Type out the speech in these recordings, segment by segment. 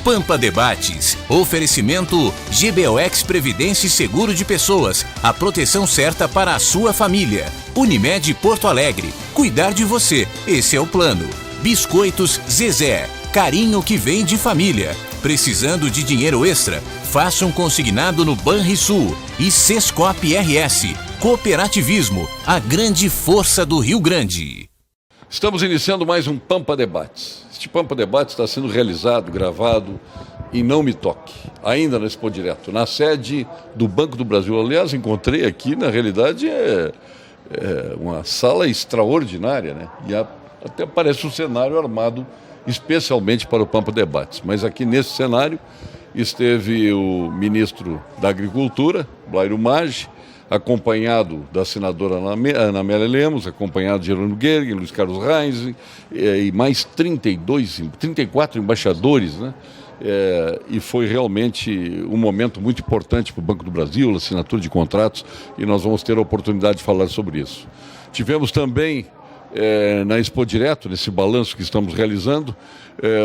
Pampa Debates. Oferecimento GBOX Previdência e Seguro de Pessoas. A proteção certa para a sua família. Unimed Porto Alegre. Cuidar de você. Esse é o plano. Biscoitos Zezé. Carinho que vem de família. Precisando de dinheiro extra? Faça um consignado no Banrisul. E Sescop RS. Cooperativismo. A grande força do Rio Grande. Estamos iniciando mais um Pampa Debates. Este Pampa Debates está sendo realizado, gravado em Não Me Toque, ainda na Expo Direto, na sede do Banco do Brasil. Aliás, encontrei aqui, na realidade, uma sala extraordinária, né? E até parece um cenário armado especialmente para o Pampa Debates. Mas aqui nesse cenário esteve o ministro da Agricultura, Blairo Maggi, acompanhado da senadora Ana Amélia Lemos, acompanhado de Jerônimo Gergen, Luiz Carlos Reis e mais 34 embaixadores, né? E foi realmente um momento muito importante para o Banco do Brasil, a assinatura de contratos, e nós vamos ter a oportunidade de falar sobre isso. Tivemos também, na Expo Direto, nesse balanço que estamos realizando,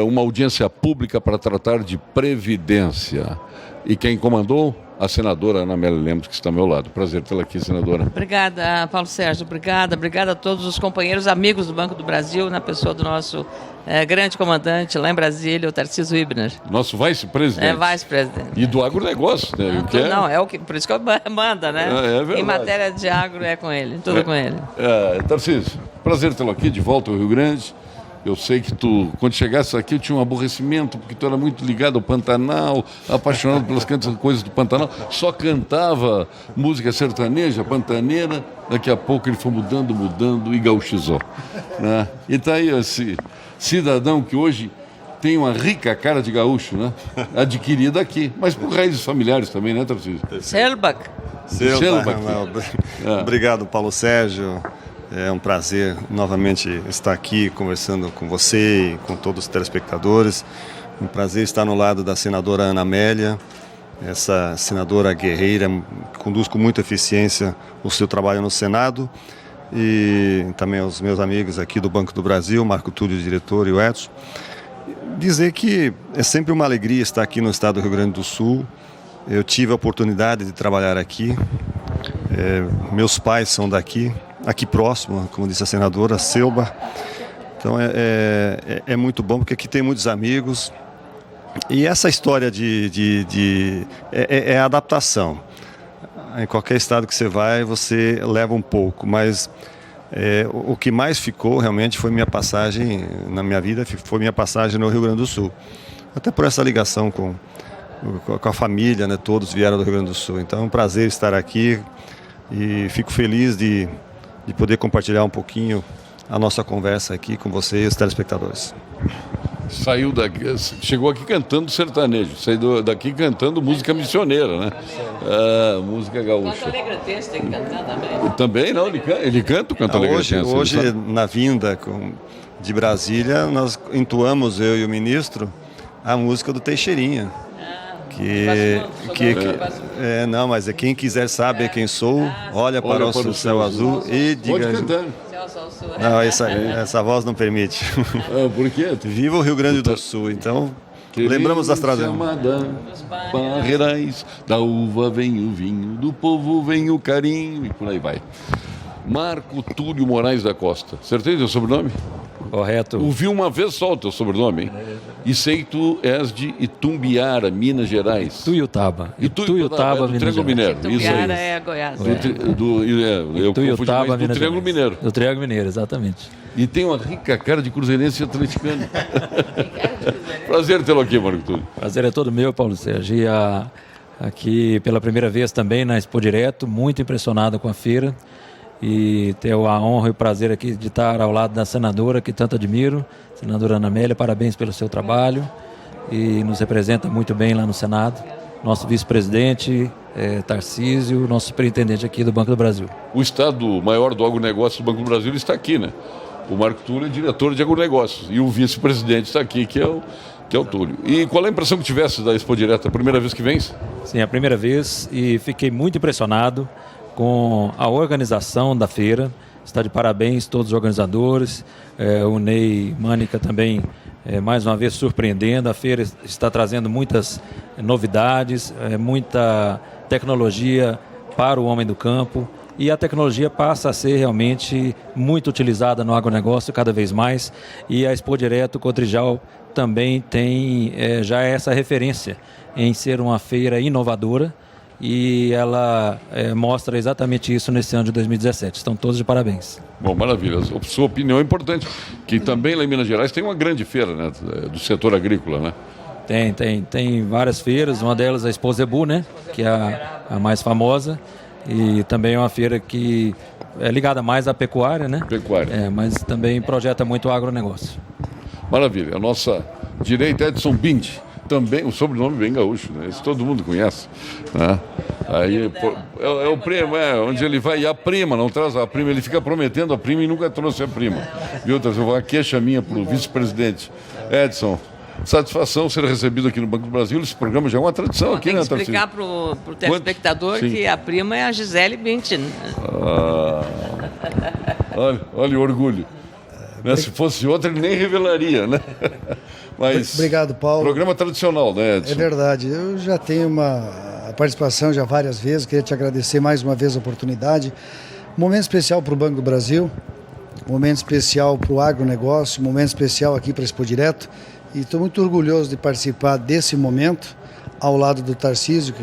uma audiência pública para tratar de previdência. E quem comandou? A senadora Ana Amélia Lemos, que está ao meu lado. Prazer tê-la aqui, senadora. Obrigada, Paulo Sérgio. Obrigada a todos os companheiros, amigos do Banco do Brasil, na pessoa do nosso grande comandante lá em Brasília, o Tarcísio Hübner. Nosso vice-presidente. Vice-presidente. E do agronegócio, né? Por isso que manda, né? Em matéria de agro é com ele, tudo com ele. Tarcísio, prazer tê-lo aqui, de volta ao Rio Grande. Eu sei que quando chegasse aqui, eu tinha um aborrecimento, porque tu era muito ligado ao Pantanal, apaixonado pelas coisas do Pantanal, só cantava música sertaneja, pantaneira, daqui a pouco ele foi mudando e gauchizou, né? E tá aí esse cidadão que hoje tem uma rica cara de gaúcho, né? Adquirida aqui, mas por raízes familiares também, né, Tarcísio? Selbach. Obrigado, Paulo Sérgio. É um prazer novamente estar aqui conversando com você e com todos os telespectadores. Um prazer estar no lado da senadora Ana Amélia, essa senadora guerreira, que conduz com muita eficiência o seu trabalho no Senado. E também aos meus amigos aqui do Banco do Brasil, Marco Túlio, diretor, e o Edson. Dizer que é sempre uma alegria estar aqui no estado do Rio Grande do Sul. Eu tive a oportunidade de trabalhar aqui. Meus pais são daqui. Aqui próximo, como disse a senadora, Selbach. Então é muito bom, porque aqui tem muitos amigos. E essa história é adaptação. Em qualquer estado que você vai, você leva um pouco. Mas o que mais ficou realmente foi minha passagem, na minha vida, foi minha passagem no Rio Grande do Sul. Até por essa ligação com a família, né? Todos vieram do Rio Grande do Sul. Então é um prazer estar aqui e fico feliz de poder compartilhar um pouquinho a nossa conversa aqui com você e os telespectadores. Chegou aqui cantando sertanejo, saiu daqui cantando música missioneira, né? Música gaúcha. Canto Alegretense tem que cantar também. Também, não, ele canta o Canto Alegretense. Hoje na vinda de Brasília, nós entoamos, eu e o ministro, a música do Teixeirinha. Mas quem quiser saber quem sou, olha para o céu azul e diga. Pode cantar. Não, essa voz não permite. Por quê? Viva o Rio Grande do Sul, então lembramos das tradições. Barreirais, da uva vem o vinho, do povo vem o carinho, e por aí vai. Marco Túlio Moraes da Costa. Acertei teu sobrenome? Correto. Ouvi uma vez só o teu sobrenome, hein? E sei que tu és de Itumbiara, Minas Gerais. Tuiutaba, do Triângulo Mineiro. Itumbiara é Goiás. Eu confundi mais do Triângulo Mineiro. Do Triângulo Mineiro, exatamente. E tem uma rica cara de cruzeirense e atleticano. Prazer tê-lo aqui, Marco Túlio. Prazer é todo meu, Paulo Sérgio. E aqui pela primeira vez também na Expo Direto, muito impressionado com a feira. E ter a honra e o prazer aqui de estar ao lado da senadora, que tanto admiro, senadora Ana Amélia, parabéns pelo seu trabalho e nos representa muito bem lá no Senado. Nosso vice-presidente, Tarcísio, nosso superintendente aqui do Banco do Brasil. O estado maior do agronegócio do Banco do Brasil está aqui, né? O Marco Túlio é diretor de agronegócios e o vice-presidente está aqui, que é o Túlio. E qual é a impressão que tivesse da Expo Direto? A primeira vez que vens? Sim, a primeira vez, e fiquei muito impressionado com a organização da feira. Está de parabéns todos os organizadores, o Ney Mânica também mais uma vez surpreendendo. A feira está trazendo muitas novidades, muita tecnologia para o homem do campo, e a tecnologia passa a ser realmente muito utilizada no agronegócio cada vez mais, e a Expo Direto Cotrijal também tem já essa referência em ser uma feira inovadora, e ela mostra exatamente isso nesse ano de 2017. Estão todos de parabéns. Bom, maravilha. A sua opinião é importante, que também lá em Minas Gerais tem uma grande feira, né, do setor agrícola, né? Tem várias feiras, uma delas é a Expo Zebu, né, que é a mais famosa, e também é uma feira que é ligada mais à pecuária, né? Pecuária. Mas também projeta muito o agronegócio. Maravilha. A nossa direita é Edson Bindi. Também, o sobrenome bem gaúcho, né? Isso todo mundo conhece, né? Aí é o primo, onde ele vai, e a prima, não traz a prima, ele fica prometendo a prima e nunca trouxe a prima. Viu? Uma queixa minha para o vice-presidente. Edson, satisfação ser recebido aqui no Banco do Brasil. Esse programa já é uma tradição aqui, né, Tarcísio? Tem que explicar para o telespectador que a prima é a Gisele Bündchen. Olha o orgulho. Né? Se fosse outra, ele nem revelaria, né? Mas, obrigado, Paulo. Programa tradicional, né, Edson? É verdade. Eu já tenho uma participação já várias vezes. Queria te agradecer mais uma vez a oportunidade. Momento especial para o Banco do Brasil, momento especial para o agronegócio, momento especial aqui para a Expo Direto. E estou muito orgulhoso de participar desse momento ao lado do Tarcísio,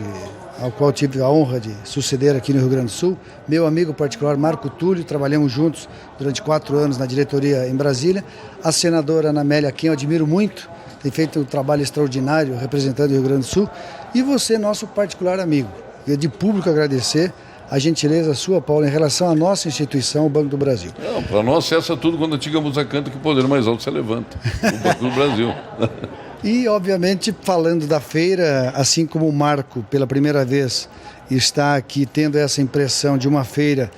ao qual tive a honra de suceder aqui no Rio Grande do Sul. Meu amigo particular, Marco Túlio, trabalhamos juntos durante 4 anos na diretoria em Brasília. A senadora Ana Amélia, quem eu admiro muito, tem feito um trabalho extraordinário representando o Rio Grande do Sul. E você, nosso particular amigo. E de público agradecer a gentileza sua, Paulo, em relação à nossa instituição, o Banco do Brasil. Para nós cessa tudo quando a música canta que o poder mais alto se levanta. O Banco do Brasil. E, obviamente, falando da feira, assim como o Marco, pela primeira vez, está aqui tendo essa impressão de uma feira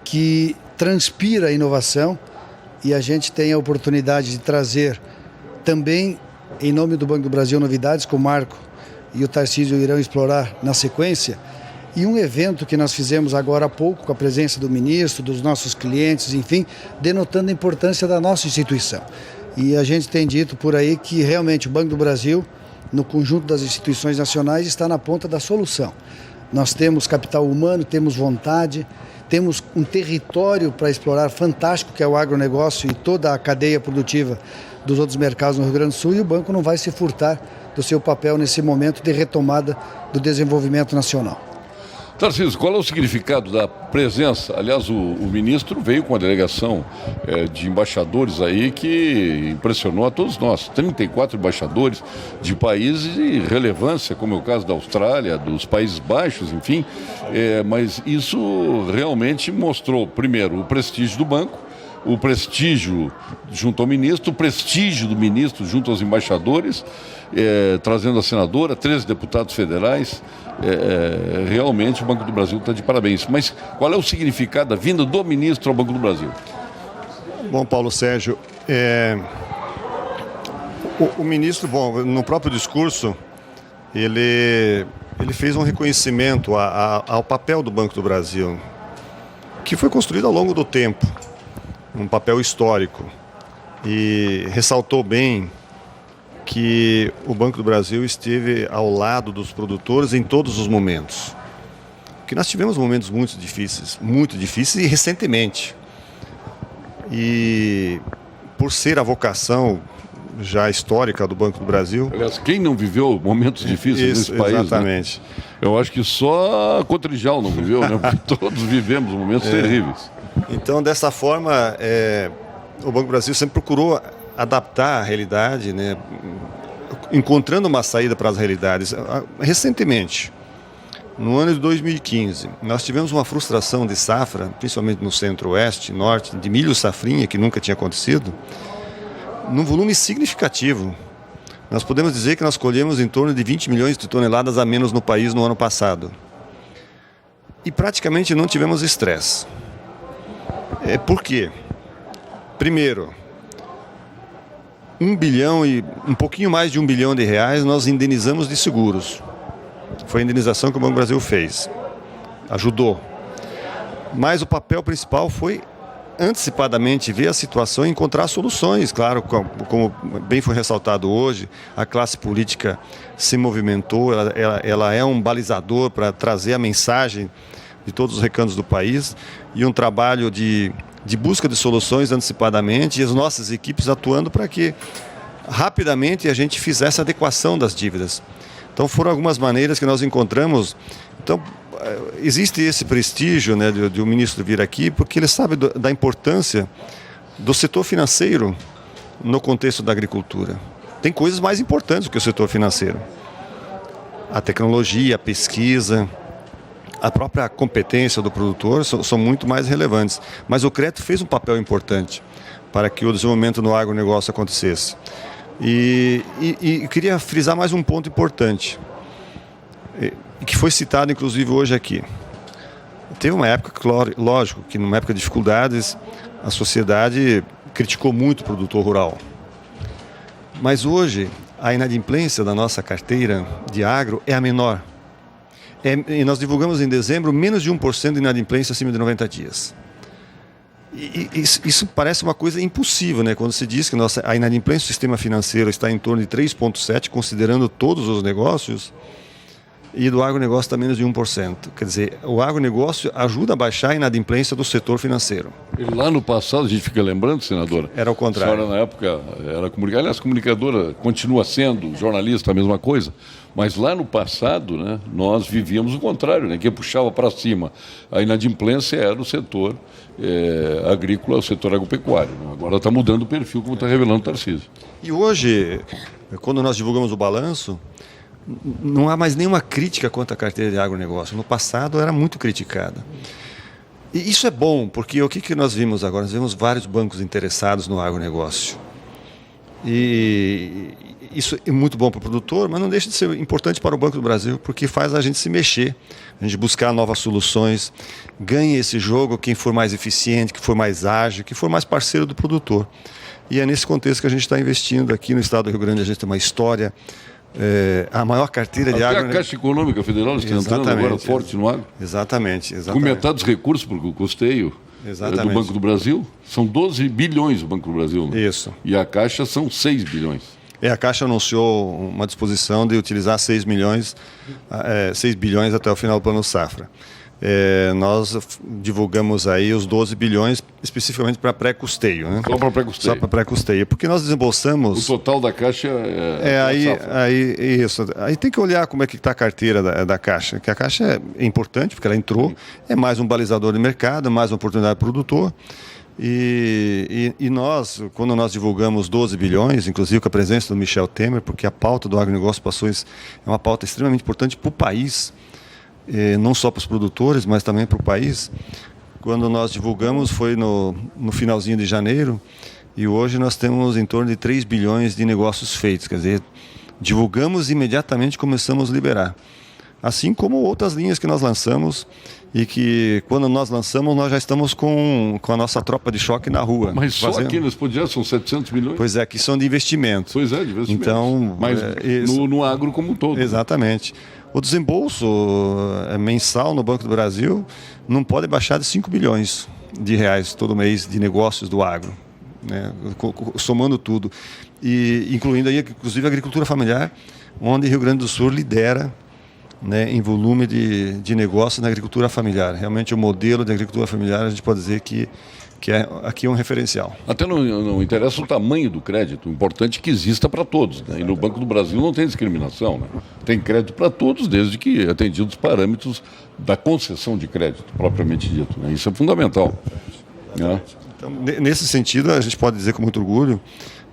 que transpira a inovação, e a gente tem a oportunidade de trazer também, em nome do Banco do Brasil, novidades que o Marco e o Tarcísio irão explorar na sequência, e um evento que nós fizemos agora há pouco, com a presença do ministro, dos nossos clientes, enfim, denotando a importância da nossa instituição. E a gente tem dito por aí que realmente o Banco do Brasil, no conjunto das instituições nacionais, está na ponta da solução. Nós temos capital humano, temos vontade, temos um território para explorar fantástico, que é o agronegócio e toda a cadeia produtiva dos outros mercados no Rio Grande do Sul, e o banco não vai se furtar do seu papel nesse momento de retomada do desenvolvimento nacional. Tarcísio, qual é o significado da presença? Aliás, o ministro veio com uma delegação de embaixadores aí que impressionou a todos nós. 34 embaixadores de países de relevância, como é o caso da Austrália, dos Países Baixos, enfim. Mas isso realmente mostrou, primeiro, o prestígio do banco, o prestígio junto ao ministro, o prestígio do ministro junto aos embaixadores, trazendo a senadora, 13 deputados federais. Realmente o Banco do Brasil está de parabéns. Mas qual é o significado da vinda do ministro ao Banco do Brasil? Bom, Paulo Sérgio, o ministro, no próprio discurso, ele fez um reconhecimento ao papel do Banco do Brasil, que foi construído ao longo do tempo, um papel histórico, e ressaltou bem que o Banco do Brasil esteve ao lado dos produtores em todos os momentos. Porque nós tivemos momentos muito difíceis e recentemente. E por ser a vocação já histórica do Banco do Brasil... Aliás, quem não viveu momentos difíceis nesse país? Exatamente. Né? Eu acho que só a Cotrijal não viveu, né? Porque todos vivemos momentos terríveis. Então, dessa forma, o Banco do Brasil sempre procurou adaptar a realidade, né? Encontrando uma saída para as realidades. Recentemente, no ano de 2015, nós tivemos uma frustração de safra, principalmente no centro-oeste, norte, de milho safrinha, que nunca tinha acontecido, num volume significativo. Nós podemos dizer que nós colhemos em torno de 20 milhões de toneladas a menos no país no ano passado. E praticamente não tivemos estresse. Por quê? Primeiro, 1 bilhão e um pouquinho mais de 1 bilhão de reais nós indenizamos de seguros. Foi a indenização que o Banco do Brasil fez. Ajudou. Mas o papel principal foi antecipadamente ver a situação e encontrar soluções. Claro, como bem foi ressaltado hoje, a classe política se movimentou, ela é um balizador para trazer a mensagem de todos os recantos do país e um trabalho de busca de soluções antecipadamente e as nossas equipes atuando para que rapidamente a gente fizesse a adequação das dívidas. Então foram algumas maneiras que nós encontramos. Então existe esse prestígio, né, de o ministro vir aqui porque ele sabe da importância do setor financeiro no contexto da agricultura. Tem coisas mais importantes do que o setor financeiro. A tecnologia, a pesquisa, a própria competência do produtor são muito mais relevantes. Mas o crédito fez um papel importante para que o desenvolvimento no agronegócio acontecesse. E queria frisar mais um ponto importante, que foi citado inclusive hoje aqui. Teve uma época, lógico, que numa época de dificuldades, a sociedade criticou muito o produtor rural. Mas hoje, a inadimplência da nossa carteira de agro é a menor. E nós divulgamos em dezembro menos de 1% de inadimplência acima de 90 dias. Isso parece uma coisa impossível, né? Quando se diz que a inadimplência do sistema financeiro está em torno de 3,7%, considerando todos os negócios, e do agronegócio está menos de 1%. Quer dizer, o agronegócio ajuda a baixar a inadimplência do setor financeiro. E lá no passado, a gente fica lembrando, senadora? Era o contrário. A senhora, na época, era comunicadora. Aliás, comunicadora continua sendo, jornalista, a mesma coisa. Mas lá no passado, né, nós vivíamos o contrário, né? Quem puxava para cima a inadimplência era o setor agrícola, o setor agropecuário. Né? Agora está mudando o perfil, como está revelando o Tarcísio. E hoje, quando nós divulgamos o balanço, não há mais nenhuma crítica quanto à carteira de agronegócio. No passado era muito criticada. E isso é bom, porque o que nós vimos agora? Nós vimos vários bancos interessados no agronegócio. E isso é muito bom para o produtor, mas não deixa de ser importante para o Banco do Brasil, porque faz a gente se mexer, a gente buscar novas soluções, ganha esse jogo quem for mais eficiente, que for mais ágil, que for mais parceiro do produtor. E é nesse contexto que a gente está investindo aqui no estado do Rio Grande. A gente tem uma história, a maior carteira de agro. A Caixa Econômica Federal está entrando agora forte no agro. Exatamente. Com metade dos recursos, porque o custeio do Banco do Brasil são 12 bilhões do Banco do Brasil. Né? Isso. E a Caixa são 6 bilhões. A Caixa anunciou uma disposição de utilizar 6 bilhões até o final do Plano Safra. Nós divulgamos aí os 12 bilhões especificamente para pré-custeio. Né? Só para pré-custeio. Só para pré-custeio. Porque nós desembolsamos... O total da Caixa Aí tem que olhar como é que está a carteira da Caixa. Que a Caixa é importante, porque ela entrou, é mais um balizador de mercado, mais uma oportunidade para o produtor. E nós, quando nós divulgamos 12 bilhões, inclusive com a presença do Michel Temer, porque a pauta do agronegócio passou é uma pauta extremamente importante para o país, não só para os produtores, mas também para o país. Quando nós divulgamos foi no finalzinho de janeiro, e hoje nós temos em torno de 3 bilhões de negócios feitos, quer dizer, divulgamos e imediatamente começamos a liberar. Assim como outras linhas que nós lançamos e que, quando nós lançamos, nós já estamos com a nossa tropa de choque na rua. Mas só aqui nesse podcast são 700 milhões? Pois é, que são de investimentos. Pois é, de investimentos. Então, mas no agro como um todo. Exatamente. O desembolso mensal no Banco do Brasil não pode baixar de 5 bilhões de reais todo mês de negócios do agro, né? Somando tudo. E incluindo aí, inclusive, a agricultura familiar, onde Rio Grande do Sul lidera, né, em volume de negócios na agricultura familiar. Realmente o modelo de agricultura familiar, a gente pode dizer que aqui é um referencial. Até não interessa o tamanho do crédito, o importante é que exista para todos. Né? E no Banco do Brasil não tem discriminação. Né? Tem crédito para todos, desde que atendidos os parâmetros da concessão de crédito, propriamente dito. Né? Isso é fundamental. Né? Então, nesse sentido, a gente pode dizer com muito orgulho,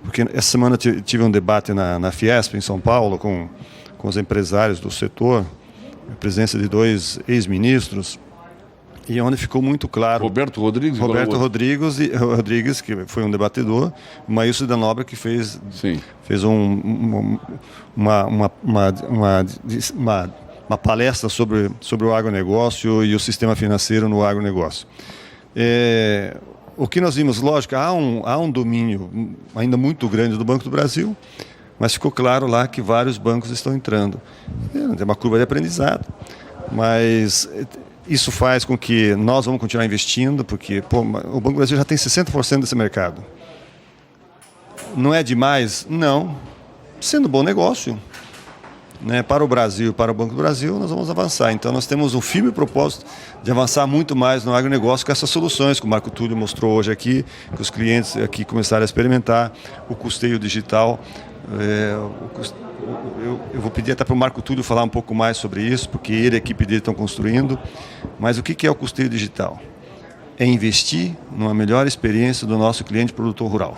porque essa semana tive um debate na Fiesp, em São Paulo, com os empresários do setor, a presença de 2 ex-ministros, e onde ficou muito claro... Roberto Rodrigues, que foi um debatedor, o Maílson da Nobre, que fez uma palestra sobre o agronegócio e o sistema financeiro no agronegócio. O que nós vimos, lógico, há um domínio ainda muito grande do Banco do Brasil, mas ficou claro lá que vários bancos estão entrando. É uma curva de aprendizado, mas Isso faz com que nós vamos continuar investindo, porque o Banco do Brasil já tem 60% desse mercado. Não é demais? Não. Sendo bom negócio, né, para o Brasil, para o Banco do Brasil, nós vamos avançar. Então, nós temos um firme propósito de avançar muito mais no agronegócio com essas soluções que o Marco Túlio mostrou hoje aqui, que os clientes aqui começaram a experimentar, o custeio digital. Eu vou pedir até para o Marco Túlio falar um pouco mais sobre isso, porque ele e a equipe dele estão construindo. Mas o que é o custeio digital? É investir numa melhor experiência do nosso cliente produtor rural.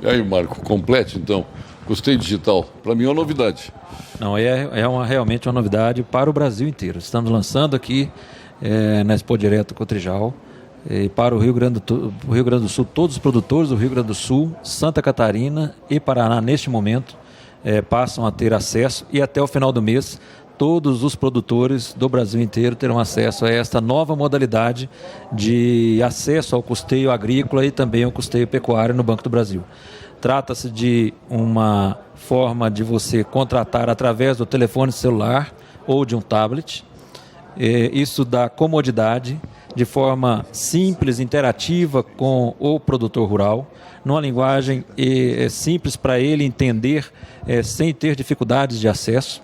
E aí, Marco, complete então. Custeio digital, para mim é uma novidade. Não, realmente uma novidade para o Brasil inteiro. Estamos lançando aqui na Expo Direto Cotrijal, para o Rio Grande do Sul, todos os produtores do Rio Grande do Sul, Santa Catarina e Paraná, neste momento, passam a ter acesso, e até o final do mês, todos os produtores do Brasil inteiro terão acesso a esta nova modalidade de acesso ao custeio agrícola e também ao custeio pecuário no Banco do Brasil. Trata-se de uma forma de você contratar através do telefone celular ou de um tablet. Isso dá comodidade, de forma simples, interativa com o produtor rural, numa linguagem simples para ele entender, sem ter dificuldades de acesso.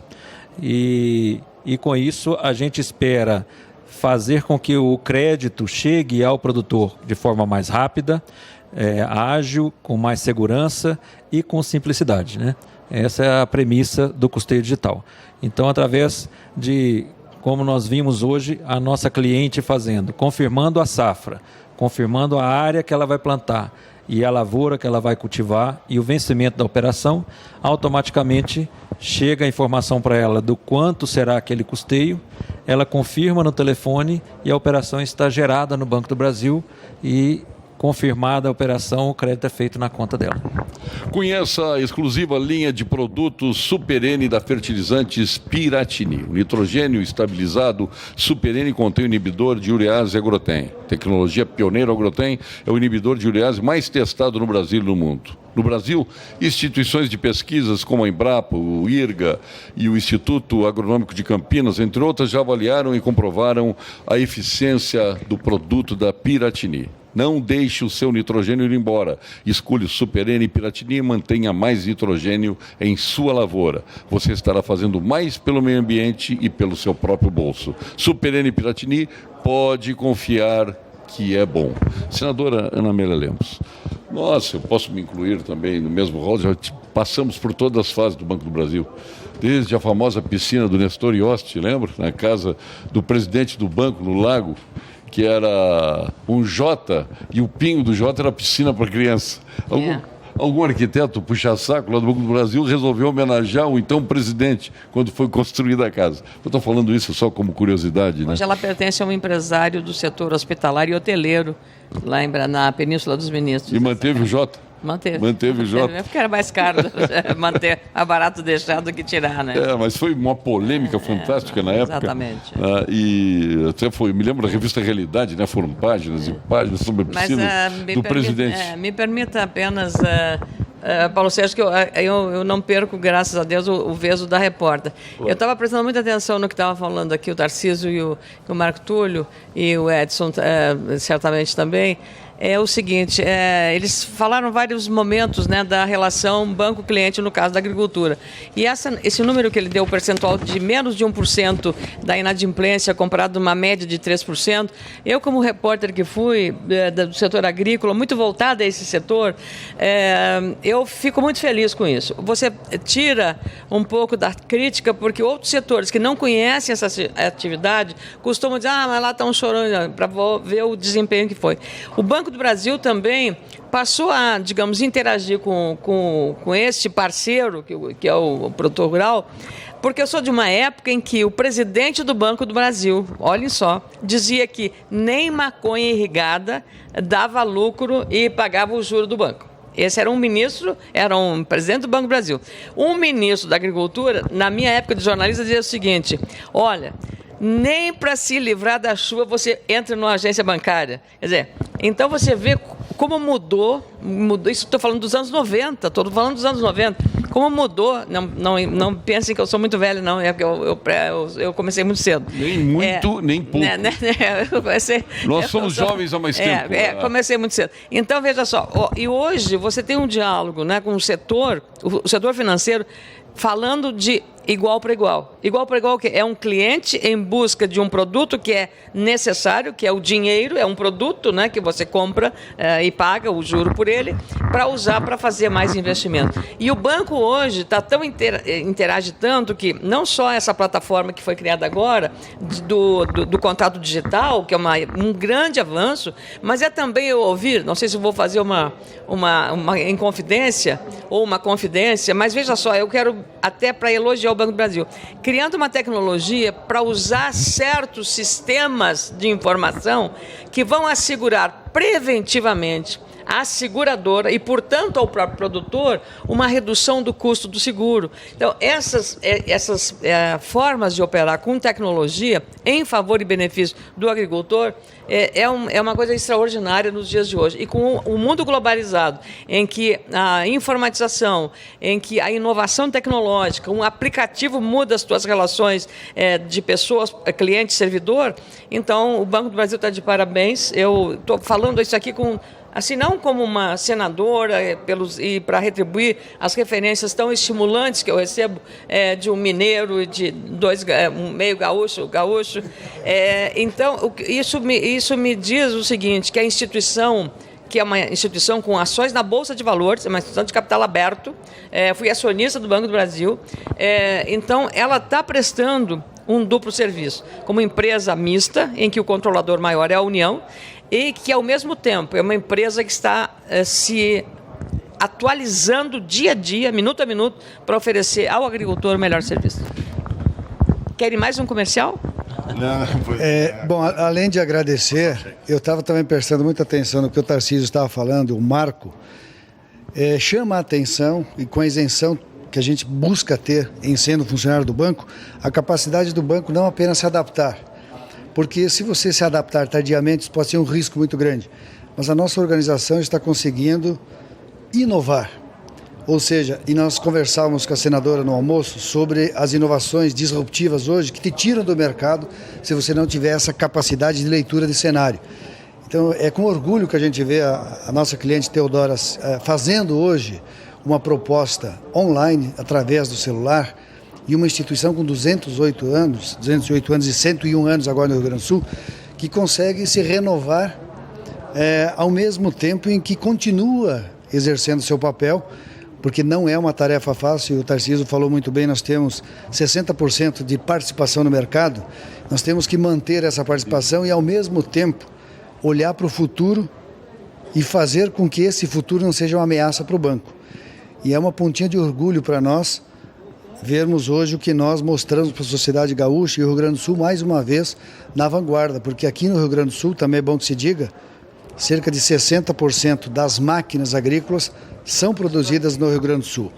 E com isso a gente espera fazer com que o crédito chegue ao produtor de forma mais rápida, ágil, com mais segurança e com simplicidade, né? Essa é a premissa do custeio digital. Então, através de, como nós vimos hoje, a nossa cliente fazendo, confirmando a safra, confirmando a área que ela vai plantar e a lavoura que ela vai cultivar e o vencimento da operação, automaticamente chega a informação para ela do quanto será aquele custeio, ela confirma no telefone e a operação está gerada no Banco do Brasil e, confirmada a operação, o crédito é feito na conta dela. Conheça a exclusiva linha de produtos Super N da Fertilizantes Piratini. O nitrogênio estabilizado Super N contém o inibidor de urease Agrotem. Tecnologia pioneira Agrotem é o inibidor de urease mais testado no Brasil e no mundo. No Brasil, instituições de pesquisas como a Embrapa, o IRGA e o Instituto Agronômico de Campinas, entre outras, já avaliaram e comprovaram a eficiência do produto da Piratini. Não deixe o seu nitrogênio ir embora. Escolha o Super N Piratini e mantenha mais nitrogênio em sua lavoura. Você estará fazendo mais pelo meio ambiente e pelo seu próprio bolso. Super N Piratini, pode confiar que é bom. Senadora Ana Amélia Lemos, nossa, eu posso me incluir também no mesmo rol, já passamos por todas as fases do Banco do Brasil. Desde a famosa piscina do Nestor Ioste, lembra? Na casa do presidente do banco, no lago, que era um J, e o pingo do J era piscina para criança. Algum arquiteto puxa-saco lá do Banco do Brasil resolveu homenagear o então presidente quando foi construída a casa. Eu estou falando isso só como curiosidade, né? Hoje ela pertence a um empresário do setor hospitalar e hoteleiro, lá na Península dos Ministros. E manteve o J? Manteve o J. Porque era mais caro manter, a barato deixar do que tirar, né? Mas foi uma polêmica fantástica na época. Exatamente. E até foi, me lembro da revista Realidade, né? Foram páginas e páginas sobre a piscina do presidente. Me permita apenas, Paulo Sérgio, que eu não perco, graças a Deus, o veso da repórter. Claro. Eu estava prestando muita atenção no que estava falando aqui o Tarcísio e o Marco Túlio e o Edson, certamente também. É o seguinte, eles falaram vários momentos, né, da relação banco-cliente no caso da agricultura. E esse número que ele deu, o percentual de menos de 1% da inadimplência comparado a uma média de 3%, eu como repórter que fui do setor agrícola, muito voltada a esse setor, eu fico muito feliz com isso. Você tira um pouco da crítica, porque outros setores que não conhecem essa atividade costumam dizer, mas lá estão chorando, para ver o desempenho que foi. O Banco do Brasil também passou a, digamos, interagir com este parceiro, que é o produtor rural, porque eu sou de uma época em que o presidente do Banco do Brasil, olhem só, dizia que nem maconha irrigada dava lucro e pagava o juro do banco. Esse era um presidente do Banco do Brasil. Um ministro da Agricultura, na minha época de jornalista, dizia o seguinte, olha, nem para se livrar da chuva você entra numa agência bancária. Quer dizer, então você vê como mudou isso estou falando dos anos 90, Como mudou, não pensem que eu sou muito velho, não, é porque eu comecei muito cedo. Nem muito, nem pouco. Nós somos jovens há mais tempo. Comecei muito cedo. Então, veja só, e hoje você tem um diálogo, né, com o setor financeiro, falando de igual para igual. Igual para igual, que é um cliente em busca de um produto que é necessário, que é o dinheiro, é um produto, né, que você compra e paga o juro por ele, para usar para fazer mais investimento. E o banco hoje está tão interage tanto que não só essa plataforma que foi criada agora, do contato digital, que é um grande avanço, mas é também eu ouvir, não sei se eu vou fazer uma inconfidência ou uma confidência, mas veja só, eu quero até para elogiar o Banco do Brasil, criando uma tecnologia para usar certos sistemas de informação que vão assegurar preventivamente à seguradora e, portanto, ao próprio produtor, uma redução do custo do seguro. Então, essas formas de operar com tecnologia em favor e benefício do agricultor é uma coisa extraordinária nos dias de hoje. E com o mundo globalizado, em que a informatização, em que a inovação tecnológica, um aplicativo muda as suas relações de pessoas, cliente, servidor, então o Banco do Brasil está de parabéns. Eu estou falando isso aqui assim, não como uma senadora, e para retribuir as referências tão estimulantes que eu recebo de um mineiro, de um meio gaúcho. Então, isso me diz o seguinte, que a instituição, que é uma instituição com ações na Bolsa de Valores, é uma instituição de capital aberto, fui acionista do Banco do Brasil, então ela está prestando um duplo serviço, como empresa mista, em que o controlador maior é a União, e que, ao mesmo tempo, é uma empresa que está se atualizando dia a dia, minuto a minuto, para oferecer ao agricultor o melhor serviço. Querem mais um comercial? Bom, além de agradecer, eu estava também prestando muita atenção no que o Tarcísio estava falando, o marco. Chama a atenção, e com a isenção que a gente busca ter em sendo funcionário do banco, a capacidade do banco não apenas se adaptar, porque se você se adaptar tardiamente, isso pode ser um risco muito grande. Mas a nossa organização está conseguindo inovar. Ou seja, e nós conversávamos com a senadora no almoço sobre as inovações disruptivas hoje que te tiram do mercado se você não tiver essa capacidade de leitura de cenário. Então, é com orgulho que a gente vê a nossa cliente Teodora fazendo hoje uma proposta online através do celular, e uma instituição com 208 anos e 101 anos agora no Rio Grande do Sul, que consegue se renovar ao mesmo tempo em que continua exercendo seu papel, porque não é uma tarefa fácil. O Tarcísio falou muito bem, nós temos 60% de participação no mercado, nós temos que manter essa participação e, ao mesmo tempo, olhar para o futuro e fazer com que esse futuro não seja uma ameaça para o banco. E é uma pontinha de orgulho para nós vermos hoje o que nós mostramos para a sociedade gaúcha e o Rio Grande do Sul, mais uma vez, na vanguarda, porque aqui no Rio Grande do Sul, também é bom que se diga, cerca de 60% das máquinas agrícolas são produzidas no Rio Grande do Sul.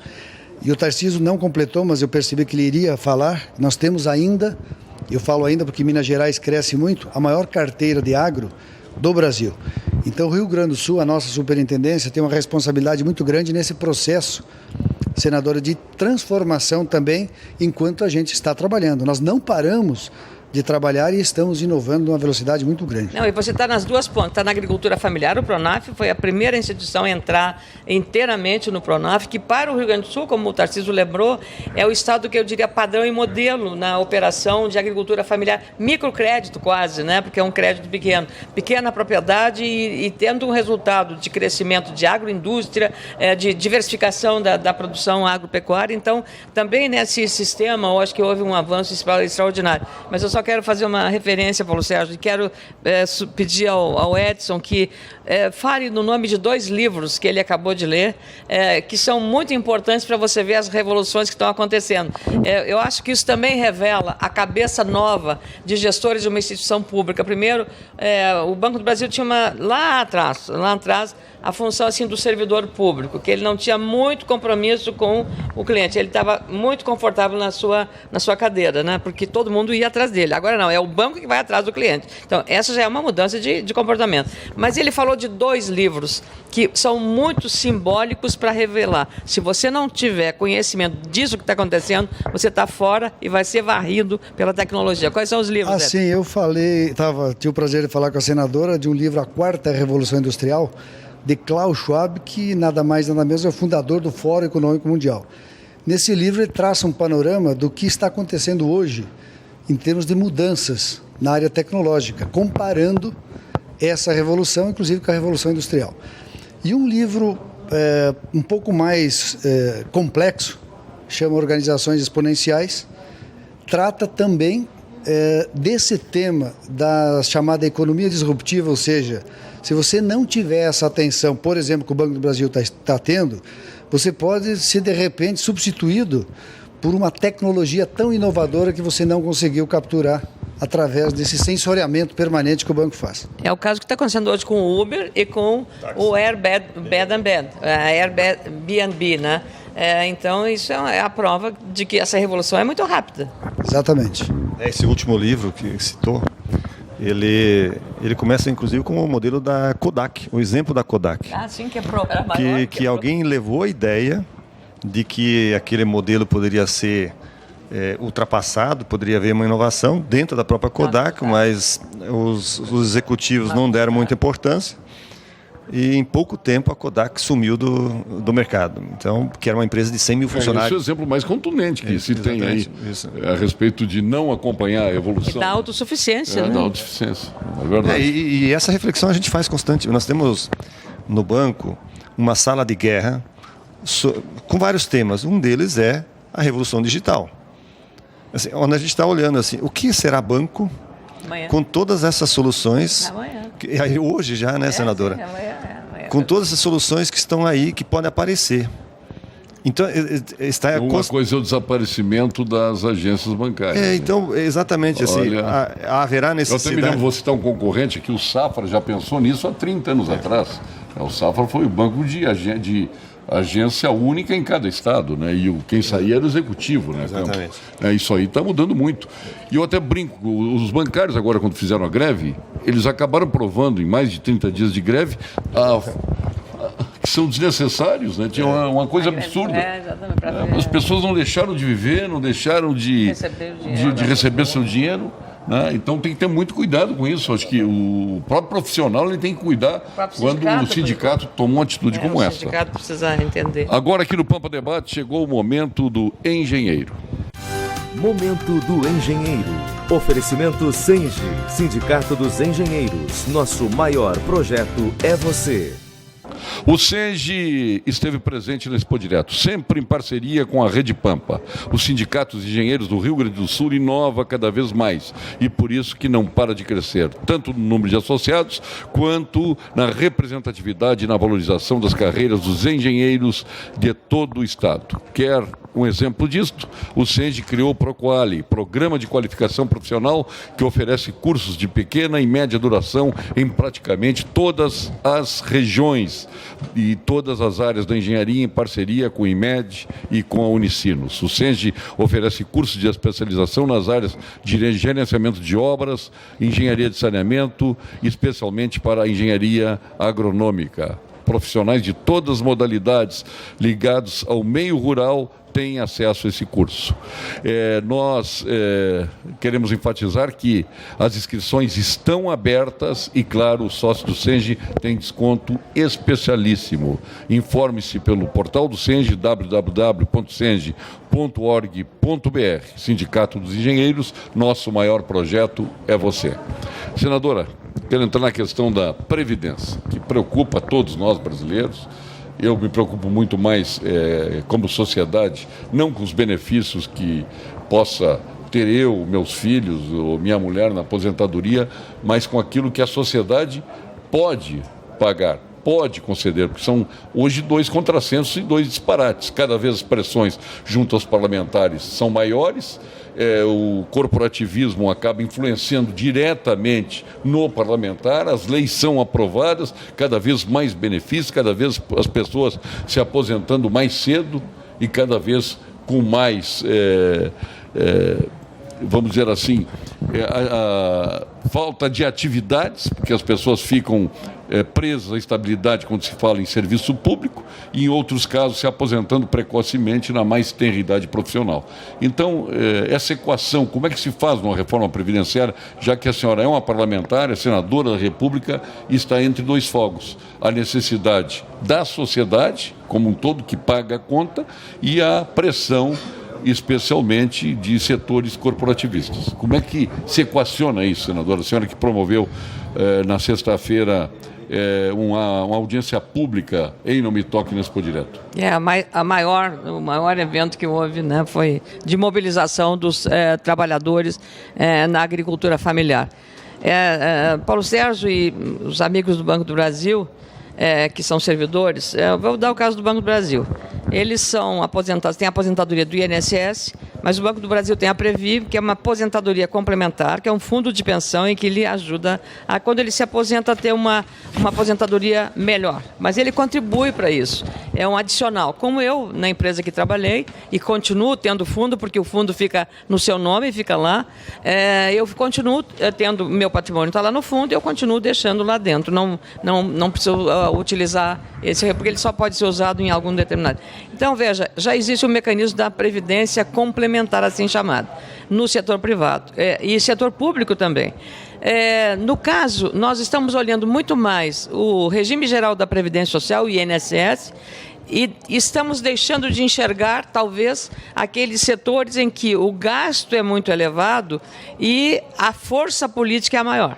E o Tarcísio não completou, mas eu percebi que ele iria falar, nós temos ainda, eu falo ainda porque Minas Gerais cresce muito, a maior carteira de agro do Brasil. Então o Rio Grande do Sul, a nossa superintendência, tem uma responsabilidade muito grande nesse processo, senadora, de transformação também, enquanto a gente está trabalhando. Nós não paramos de trabalhar e estamos inovando numa velocidade muito grande. Não, e você está nas duas pontas, está na agricultura familiar. O Pronaf foi a primeira instituição a entrar inteiramente no Pronaf, que para o Rio Grande do Sul, como o Tarcísio lembrou, é o estado que eu diria padrão e modelo na operação de agricultura familiar, microcrédito quase, né? Porque é um crédito pequeno, pequena propriedade e tendo um resultado de crescimento de agroindústria, de diversificação da produção agropecuária. Então, também nesse sistema, eu acho que houve um avanço extraordinário. Mas eu só quero fazer uma referência, Paulo Sérgio, e quero pedir ao Edson que fale no nome de 2 livros que ele acabou de ler, que são muito importantes para você ver as revoluções que estão acontecendo. Eu acho que isso também revela a cabeça nova de gestores de uma instituição pública. Primeiro, o Banco do Brasil tinha lá atrás, a função assim do servidor público, que ele não tinha muito compromisso com o cliente, ele estava muito confortável na sua cadeira, né? Porque todo mundo ia atrás dele. dele. Agora não, é o banco que vai atrás do cliente. Então, essa já é uma mudança de comportamento. Mas ele falou de 2 livros que são muito simbólicos para revelar. Se você não tiver conhecimento disso que está acontecendo, você está fora e vai ser varrido pela tecnologia. Quais são os livros, Edson? Sim, eu tive o prazer de falar com a senadora de um livro, A Quarta Revolução Industrial, de Klaus Schwab, que nada mais nada menos é o fundador do Fórum Econômico Mundial. Nesse livro ele traça um panorama do que está acontecendo hoje em termos de mudanças na área tecnológica, comparando essa revolução, inclusive, com a Revolução Industrial. E um livro um pouco mais complexo, chama Organizações Exponenciais, trata também desse tema da chamada economia disruptiva, ou seja, se você não tiver essa atenção, por exemplo, que o Banco do Brasil está tendo, você pode ser, de repente, substituído por uma tecnologia tão inovadora que você não conseguiu capturar através desse sensoriamento permanente que o banco faz. É o caso que está acontecendo hoje com o Uber e com o Airbnb, né? Então, isso é a prova de que essa revolução é muito rápida. Exatamente. Esse último livro que citou, ele começa inclusive com o modelo da Kodak, o exemplo da Kodak. Sim, que era maior. Que alguém levou a ideia de que aquele modelo poderia ser ultrapassado, poderia haver uma inovação dentro da própria Kodak, mas os executivos não deram muita importância. E em pouco tempo a Kodak sumiu do mercado. Então, que era uma empresa de 100 mil funcionários. Esse é o exemplo mais contundente que se tem aí a respeito de não acompanhar a evolução. Da autossuficiência, né? Da autossuficiência, é verdade. E essa reflexão a gente faz constante. Nós temos no banco uma sala de guerra com vários temas. Um deles é a revolução digital. Assim, onde a gente está olhando assim, o que será banco amanhã, com todas essas soluções? Amanhã. Hoje já, né, senadora? Sim, amanhã. Com todas essas soluções que estão aí, que podem aparecer. Então, uma coisa é o desaparecimento das agências bancárias. Então, exatamente assim, haverá necessidade... Eu até me lembro, vou citar um concorrente aqui, o Safra já pensou nisso há 30 anos atrás. O Safra foi o banco de agência única em cada estado, né? E quem saía era o executivo, né? Exatamente. Isso aí está mudando muito. E eu até brinco, os bancários agora, quando fizeram a greve, eles acabaram provando em mais de 30 dias de greve que são desnecessários, né? Tinha uma coisa absurda. As pessoas não deixaram de viver, não deixaram de receber seu dinheiro. Né? Então tem que ter muito cuidado com isso. Acho que o próprio profissional ele tem que cuidar quando o sindicato toma uma atitude como essa. O sindicato precisa entender. Agora aqui no Pampa Debate chegou o momento do engenheiro. Momento do engenheiro. Oferecimento Senge, Sindicato dos Engenheiros. Nosso maior projeto é você. O Senge esteve presente na Expo Direto, sempre em parceria com a Rede Pampa. O Sindicato dos Engenheiros do Rio Grande do Sul inova cada vez mais e por isso que não para de crescer, tanto no número de associados quanto na representatividade e na valorização das carreiras dos engenheiros de todo o estado. Quer um exemplo disto? O Senge criou o Proquali, Programa de Qualificação Profissional, que oferece cursos de pequena e média duração em praticamente todas as regiões e todas as áreas da engenharia em parceria com o IMED e com a Unicinos. O Senge oferece cursos de especialização nas áreas de gerenciamento de obras, engenharia de saneamento, especialmente para a engenharia agronômica. Profissionais de todas as modalidades ligados ao meio rural têm acesso a esse curso. Nós queremos enfatizar que as inscrições estão abertas e, claro, o sócio do Senge tem desconto especialíssimo. Informe-se pelo portal do Senge, www.senge.org.br. Sindicato dos Engenheiros, nosso maior projeto é você. Senadora, quero entrar na questão da Previdência, que preocupa todos nós brasileiros. Eu me preocupo muito mais como sociedade, não com os benefícios que possa ter eu, meus filhos ou minha mulher na aposentadoria, mas com aquilo que a sociedade pode pagar, pode conceder, porque são hoje 2 contrassensos e 2 disparates. Cada vez as pressões junto aos parlamentares são maiores, o corporativismo acaba influenciando diretamente no parlamentar, as leis são aprovadas, cada vez mais benefícios, cada vez as pessoas se aposentando mais cedo e cada vez com mais, vamos dizer assim, a falta de atividades, porque as pessoas ficam presas à estabilidade quando se fala em serviço público, e em outros casos se aposentando precocemente na mais tenra idade profissional. Então, essa equação, como é que se faz numa reforma previdenciária, já que a senhora é uma parlamentar, é senadora da República e está entre dois fogos? A necessidade da sociedade, como um todo, que paga a conta, e a pressão especialmente de setores corporativistas. Como é que se equaciona isso, senadora? A senhora que promoveu na sexta-feira uma audiência pública em Não Me Toque no Expo Direto. O maior evento que houve, né, foi de mobilização dos trabalhadores na agricultura familiar. Paulo Sérgio e os amigos do Banco do Brasil, que são servidores, vou dar o caso do Banco do Brasil. Eles são aposentados, têm a aposentadoria do INSS, mas o Banco do Brasil tem a Previ, que é uma aposentadoria complementar, que é um fundo de pensão em que lhe ajuda a, quando ele se aposenta, a ter uma aposentadoria melhor. Mas ele contribui para isso. É um adicional. Como eu, na empresa que trabalhei, e continuo tendo fundo, porque o fundo fica no seu nome, fica lá, eu continuo tendo, meu patrimônio está lá no fundo, e eu continuo deixando lá dentro. Não preciso utilizar esse, porque ele só pode ser usado em algum determinado. Então, veja, já existe o mecanismo da previdência complementar, assim chamado, no setor privado e setor público também. No caso, nós estamos olhando muito mais o regime geral da Previdência Social, o INSS, e estamos deixando de enxergar, talvez, aqueles setores em que o gasto é muito elevado e a força política é maior.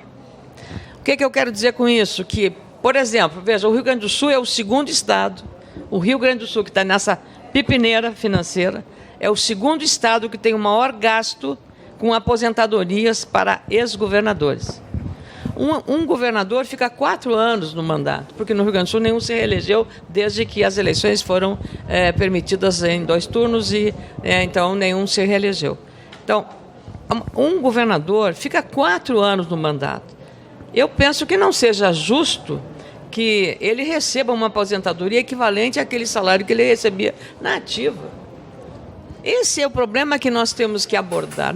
O que eu quero dizer com isso? Que, por exemplo, veja, o Rio Grande do Sul é o segundo estado, o Rio Grande do Sul, que está nessa pipineira financeira, é o segundo estado que tem o maior gasto com aposentadorias para ex-governadores. Um governador fica 4 anos no mandato, porque no Rio Grande do Sul nenhum se reelegeu desde que as eleições foram permitidas em 2 turnos e então nenhum se reelegeu. Então, um governador fica 4 anos no mandato. Eu penso que não seja justo que ele receba uma aposentadoria equivalente àquele salário que ele recebia na ativa. Esse é o problema que nós temos que abordar.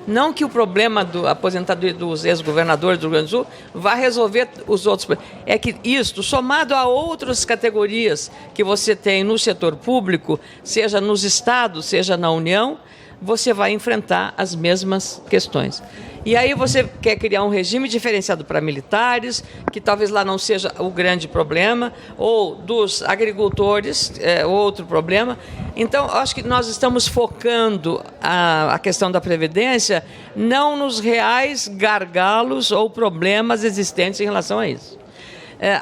Não que o problema da aposentadoria dos ex-governadores do Rio Grande do Sul vá resolver os outros problemas. É que isto, somado a outras categorias que você tem no setor público, seja nos estados, seja na União, você vai enfrentar as mesmas questões. E aí você quer criar um regime diferenciado para militares, que talvez lá não seja o grande problema, ou dos agricultores, outro problema. Então, acho que nós estamos focando a questão da Previdência não nos reais gargalos ou problemas existentes em relação a isso.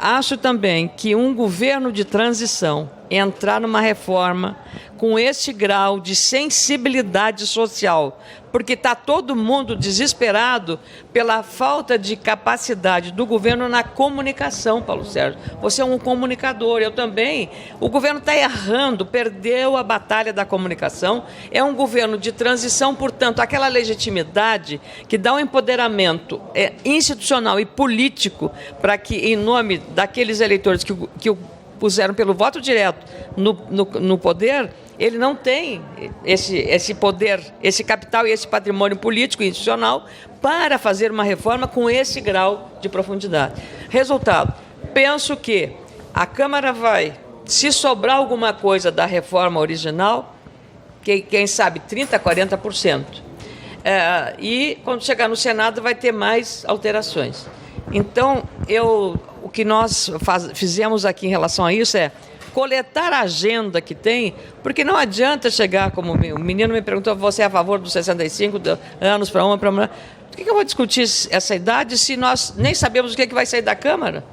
Acho também que um governo de transição entrar numa reforma com esse grau de sensibilidade social, porque está todo mundo desesperado pela falta de capacidade do governo na comunicação, Paulo Sérgio. Você é um comunicador, eu também. O governo está errando, perdeu a batalha da comunicação. É um governo de transição, portanto, aquela legitimidade que dá um empoderamento institucional e político para que, em nome daqueles eleitores que o puseram pelo voto direto no poder, ele não tem esse poder, esse capital e esse patrimônio político e institucional para fazer uma reforma com esse grau de profundidade. Resultado, penso que a Câmara vai, se sobrar alguma coisa da reforma original, quem sabe 30%, 40%. E quando chegar no Senado vai ter mais alterações. Então, o que nós fizemos aqui em relação a isso é coletar a agenda que tem, porque não adianta chegar, como o menino me perguntou, você é a favor dos 65 anos para uma, para uma. Por que eu vou discutir essa idade se nós nem sabemos o que vai sair da Câmara?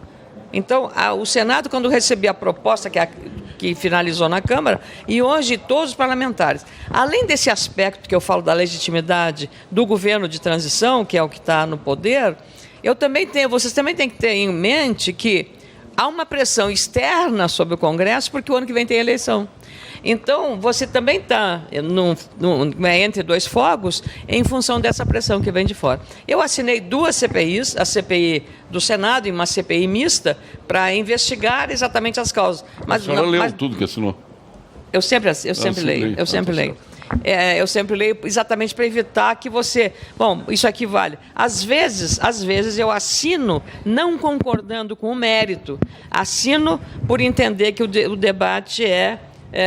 Então, o Senado, quando receber a proposta que finalizou na Câmara, e hoje todos os parlamentares, além desse aspecto que eu falo da legitimidade do governo de transição, que é o que está no poder, vocês também têm que ter em mente que há uma pressão externa sobre o Congresso, porque o ano que vem tem eleição. Então, você também está entre dois fogos em função dessa pressão que vem de fora. Eu assinei 2 CPIs, a CPI do Senado e uma CPI mista, para investigar exatamente as causas. Mas a senhora leu tudo que assinou? Eu sempre leio. eu sempre leio exatamente para evitar que você... Bom, isso aqui vale. Às vezes eu assino não concordando com o mérito. Assino por entender que o debate é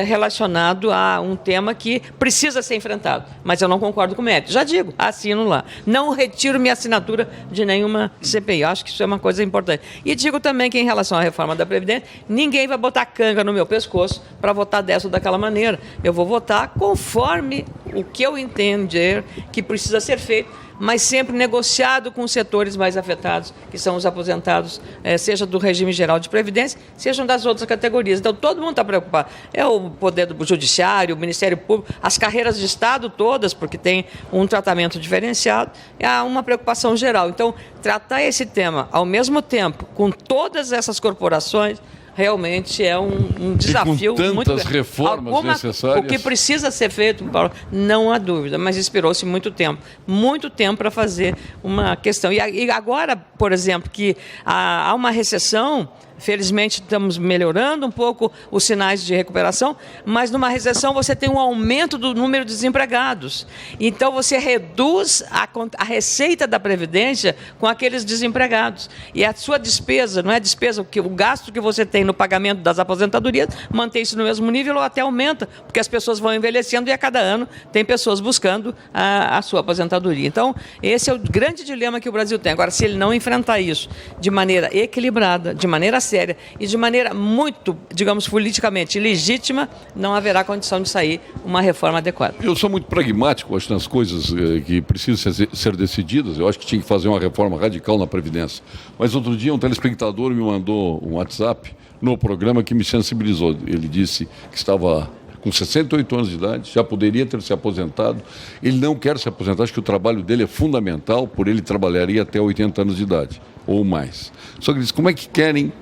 relacionado a um tema que precisa ser enfrentado. Mas eu não concordo com o mérito. Já digo, assino lá. Não retiro minha assinatura de nenhuma CPI. Eu acho que isso é uma coisa importante. E digo também que, em relação à reforma da Previdência, ninguém vai botar canga no meu pescoço para votar dessa ou daquela maneira. Eu vou votar conforme o que eu entender que precisa ser feito, mas sempre negociado com os setores mais afetados, que são os aposentados, seja do regime geral de previdência, sejam das outras categorias. Então, todo mundo está preocupado. É o poder do judiciário, o Ministério Público, as carreiras de Estado todas, porque tem um tratamento diferenciado, há uma preocupação geral. Então, tratar esse tema ao mesmo tempo com todas essas corporações realmente é um desafio muito grande. Reformas necessárias. O que precisa ser feito, Paulo, não há dúvida, mas esperou-se muito tempo para fazer uma questão. E agora, por exemplo, que há uma recessão, felizmente estamos melhorando um pouco os sinais de recuperação, mas numa recessão você tem um aumento do número de desempregados. Então você reduz a receita da Previdência com aqueles desempregados. E a sua despesa, não é despesa, o gasto que você tem no pagamento das aposentadorias mantém-se no mesmo nível ou até aumenta, porque as pessoas vão envelhecendo e a cada ano tem pessoas buscando a sua aposentadoria. Então, esse é o grande dilema que o Brasil tem. Agora, se ele não enfrentar isso de maneira equilibrada, de maneira séria e de maneira muito, digamos, politicamente legítima, não haverá condição de sair uma reforma adequada. Eu sou muito pragmático, acho, nas coisas que precisam ser decididas. Eu acho que tinha que fazer uma reforma radical na Previdência. Mas outro dia um telespectador me mandou um WhatsApp no programa que me sensibilizou. Ele disse que estava com 68 anos de idade, já poderia ter se aposentado. Ele não quer se aposentar, acho que o trabalho dele é fundamental, por ele trabalharia até 80 anos de idade, ou mais. Só que ele disse, como é que querem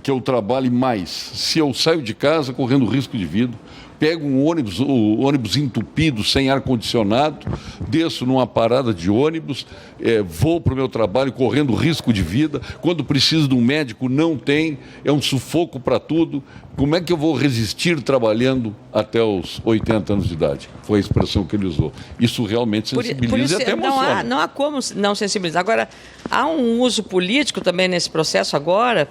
que eu trabalhe mais se eu saio de casa correndo risco de vida, pego o ônibus entupido, sem ar-condicionado, desço numa parada de ônibus, vou para o meu trabalho correndo risco de vida, quando preciso de um médico não tem, é um sufoco para tudo. Como é que eu vou resistir trabalhando até os 80 anos de idade? Foi a expressão que ele usou. Isso realmente sensibiliza e até emociona. Não há como não sensibilizar. Agora, há um uso político também nesse processo agora,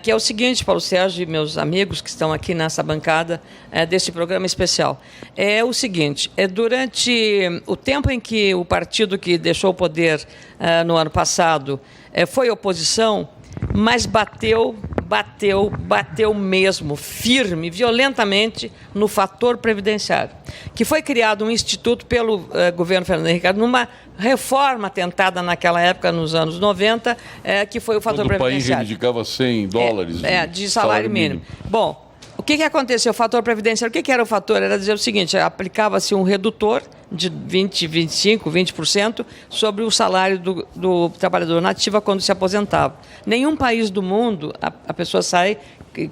que é o seguinte, Paulo Sérgio e meus amigos que estão aqui nessa bancada desse programa especial. É o seguinte, durante o tempo em que o partido que deixou o poder no ano passado foi oposição, mas bateu mesmo, firme, violentamente, no fator previdenciário, que foi criado um instituto pelo governo Fernando Henrique Cardoso, numa reforma tentada naquela época, nos anos 90, que foi o fator previdenciário. O país reivindicava $100 de salário mínimo. Bom, o que aconteceu? O fator previdenciário, o que era o fator? Era dizer o seguinte, aplicava-se um redutor de 20% sobre o salário do trabalhador na ativa quando se aposentava. Nenhum país do mundo a pessoa sai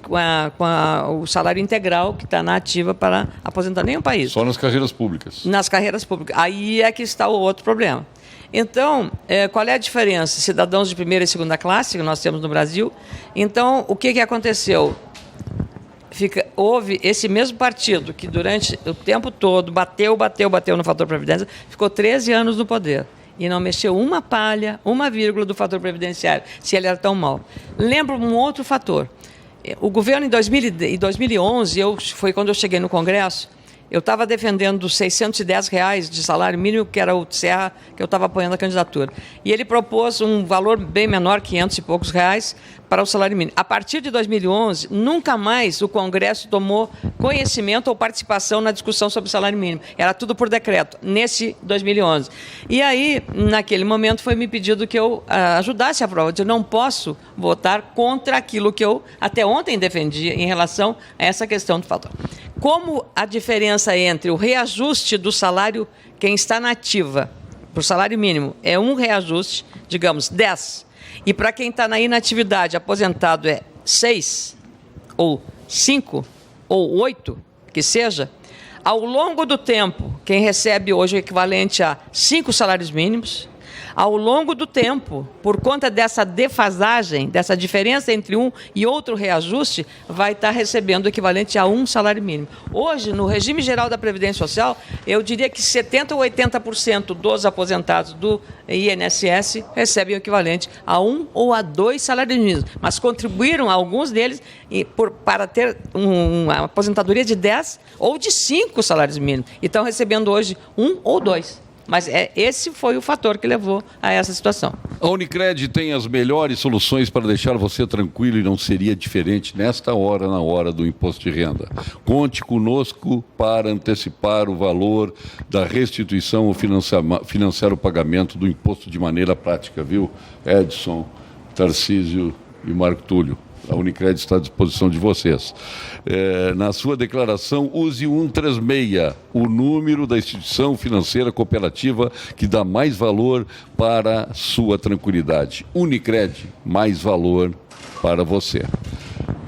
com o salário integral que está na ativa para aposentar. Nenhum país. Só nas carreiras públicas. Nas carreiras públicas. Aí é que está o outro problema. Então, qual é a diferença? Cidadãos de primeira e segunda classe, que nós temos no Brasil. Então, o que aconteceu? Houve esse mesmo partido que durante o tempo todo bateu no fator previdência, ficou 13 anos no poder e não mexeu uma palha, uma vírgula do fator previdenciário, se ele era tão mau. Lembro um outro fator. O governo em 2011, foi quando eu cheguei no Congresso, eu estava defendendo os R$610 de salário mínimo, que era o Serra, que eu estava apoiando a candidatura. E ele propôs um valor bem menor, 500 e poucos reais, para o salário mínimo. A partir de 2011, nunca mais o Congresso tomou conhecimento ou participação na discussão sobre o salário mínimo. Era tudo por decreto, nesse 2011. E aí, naquele momento, foi me pedido que eu ajudasse a prova. Eu não posso votar contra aquilo que eu até ontem defendia em relação a essa questão do fator. Como a diferença entre o reajuste do salário, quem está na ativa, para o salário mínimo, é um reajuste, digamos, 10, e para quem está na inatividade, aposentado, é 6, ou 5, ou 8, que seja, ao longo do tempo, quem recebe hoje o equivalente a 5 salários mínimos, Ao longo do tempo, por conta dessa defasagem, dessa diferença entre um e outro reajuste, vai estar recebendo o equivalente a um salário mínimo. Hoje, no regime geral da Previdência Social, eu diria que 70% ou 80% dos aposentados do INSS recebem o equivalente a 1 ou a 2 salários mínimos, mas contribuíram alguns deles para ter uma aposentadoria de 10 ou de 5 salários mínimos. E estão recebendo hoje 1 ou 2. Mas esse foi o fator que levou a essa situação. A Unicred tem as melhores soluções para deixar você tranquilo e não seria diferente nesta hora, na hora do imposto de renda. Conte conosco para antecipar o valor da restituição ou financiar o pagamento do imposto de maneira prática, viu? Edson, Tarcísio e Marco Túlio. A Unicred está à disposição de vocês. Na sua declaração, use o 136, o número da instituição financeira cooperativa que dá mais valor para sua tranquilidade. Unicred, mais valor para você.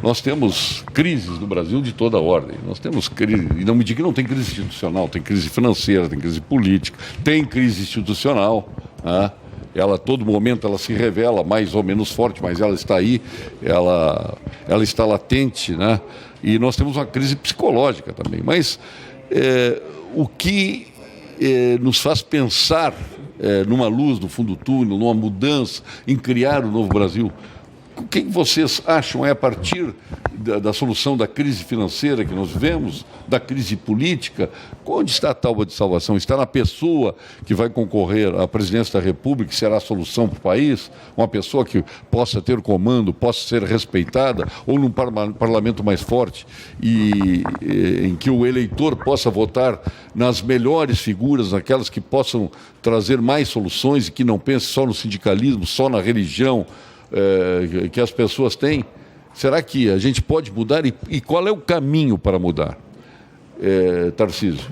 Nós temos crises no Brasil de toda ordem. Nós temos crise, e não me diga que não tem crise institucional, tem crise financeira, tem crise política, tem crise institucional, né? Ela, a todo momento, ela se revela mais ou menos forte, mas ela está aí, ela está latente, né? E nós temos uma crise psicológica também. Mas o que nos faz pensar numa luz no fundo do túnel, numa mudança, em criar um novo Brasil, o que vocês acham a partir da solução da crise financeira que nós vivemos, da crise política? Onde está a tábua de salvação? Está na pessoa que vai concorrer à presidência da República, que será a solução para o país? Uma pessoa que possa ter comando, possa ser respeitada, ou num parlamento mais forte, e em que o eleitor possa votar nas melhores figuras, naquelas que possam trazer mais soluções e que não pense só no sindicalismo, só na religião que as pessoas têm? Será que a gente pode mudar? E qual é o caminho para mudar? Tarcísio.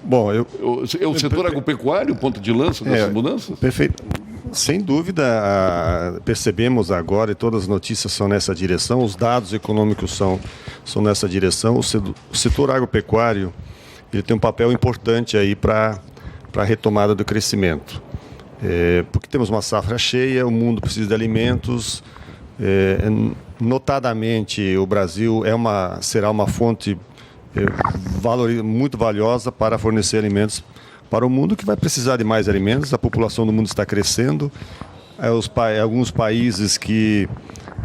Bom, o setor agropecuário, ponto de lança dessas mudanças? Perfeito. Sem dúvida, percebemos agora, e todas as notícias são nessa direção, os dados econômicos são nessa direção. O setor agropecuário ele tem um papel importante aí para a retomada do crescimento. Porque temos uma safra cheia, o mundo precisa de alimentos. Notadamente, o Brasil será uma fonte muito valiosa para fornecer alimentos para o mundo, que vai precisar de mais alimentos. A população do mundo está crescendo. Alguns países que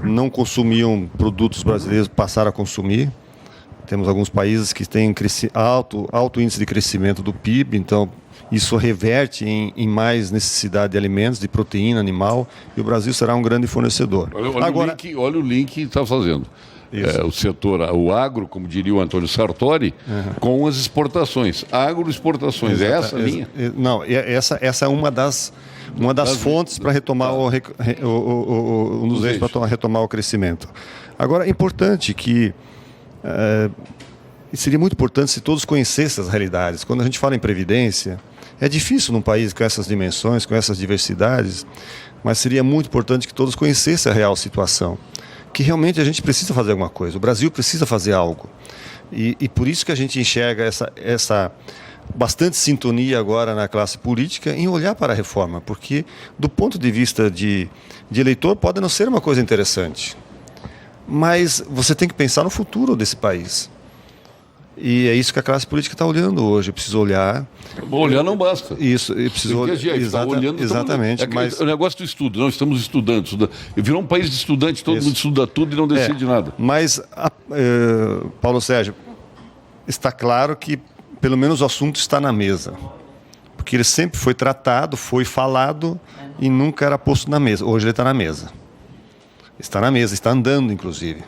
não consumiam produtos brasileiros passaram a consumir. Temos alguns países que têm alto índice de crescimento do PIB, então isso reverte em mais necessidade de alimentos, de proteína animal, e o Brasil será um grande fornecedor. Olha o link que está fazendo. O setor, o agro, como diria o Antônio Sartori, com as exportações. Agroexportações, é essa a linha? Não, essa é uma das fontes para retomar um dos eixos para retomar o crescimento. Agora, é importante que seria muito importante se todos conhecessem as realidades. Quando a gente fala em previdência, é difícil num país com essas dimensões, com essas diversidades, mas seria muito importante que todos conhecessem a real situação. Que realmente a gente precisa fazer alguma coisa, o Brasil precisa fazer algo. E por isso que a gente enxerga essa bastante sintonia agora na classe política em olhar para a reforma, porque do ponto de vista de eleitor pode não ser uma coisa interessante, mas você tem que pensar no futuro desse país. E é isso que a classe política está olhando hoje. Eu preciso olhar. Olhar não basta. Isso, eu preciso olhar. Exatamente. Mas o negócio do estudo, nós estamos estudando. Virou um país de estudantes, todo mundo estuda tudo e não decide nada. Mas, Paulo Sérgio, está claro que pelo menos o assunto está na mesa. Porque ele sempre foi tratado, foi falado e nunca era posto na mesa. Hoje ele está na mesa. Está na mesa, está andando, inclusive.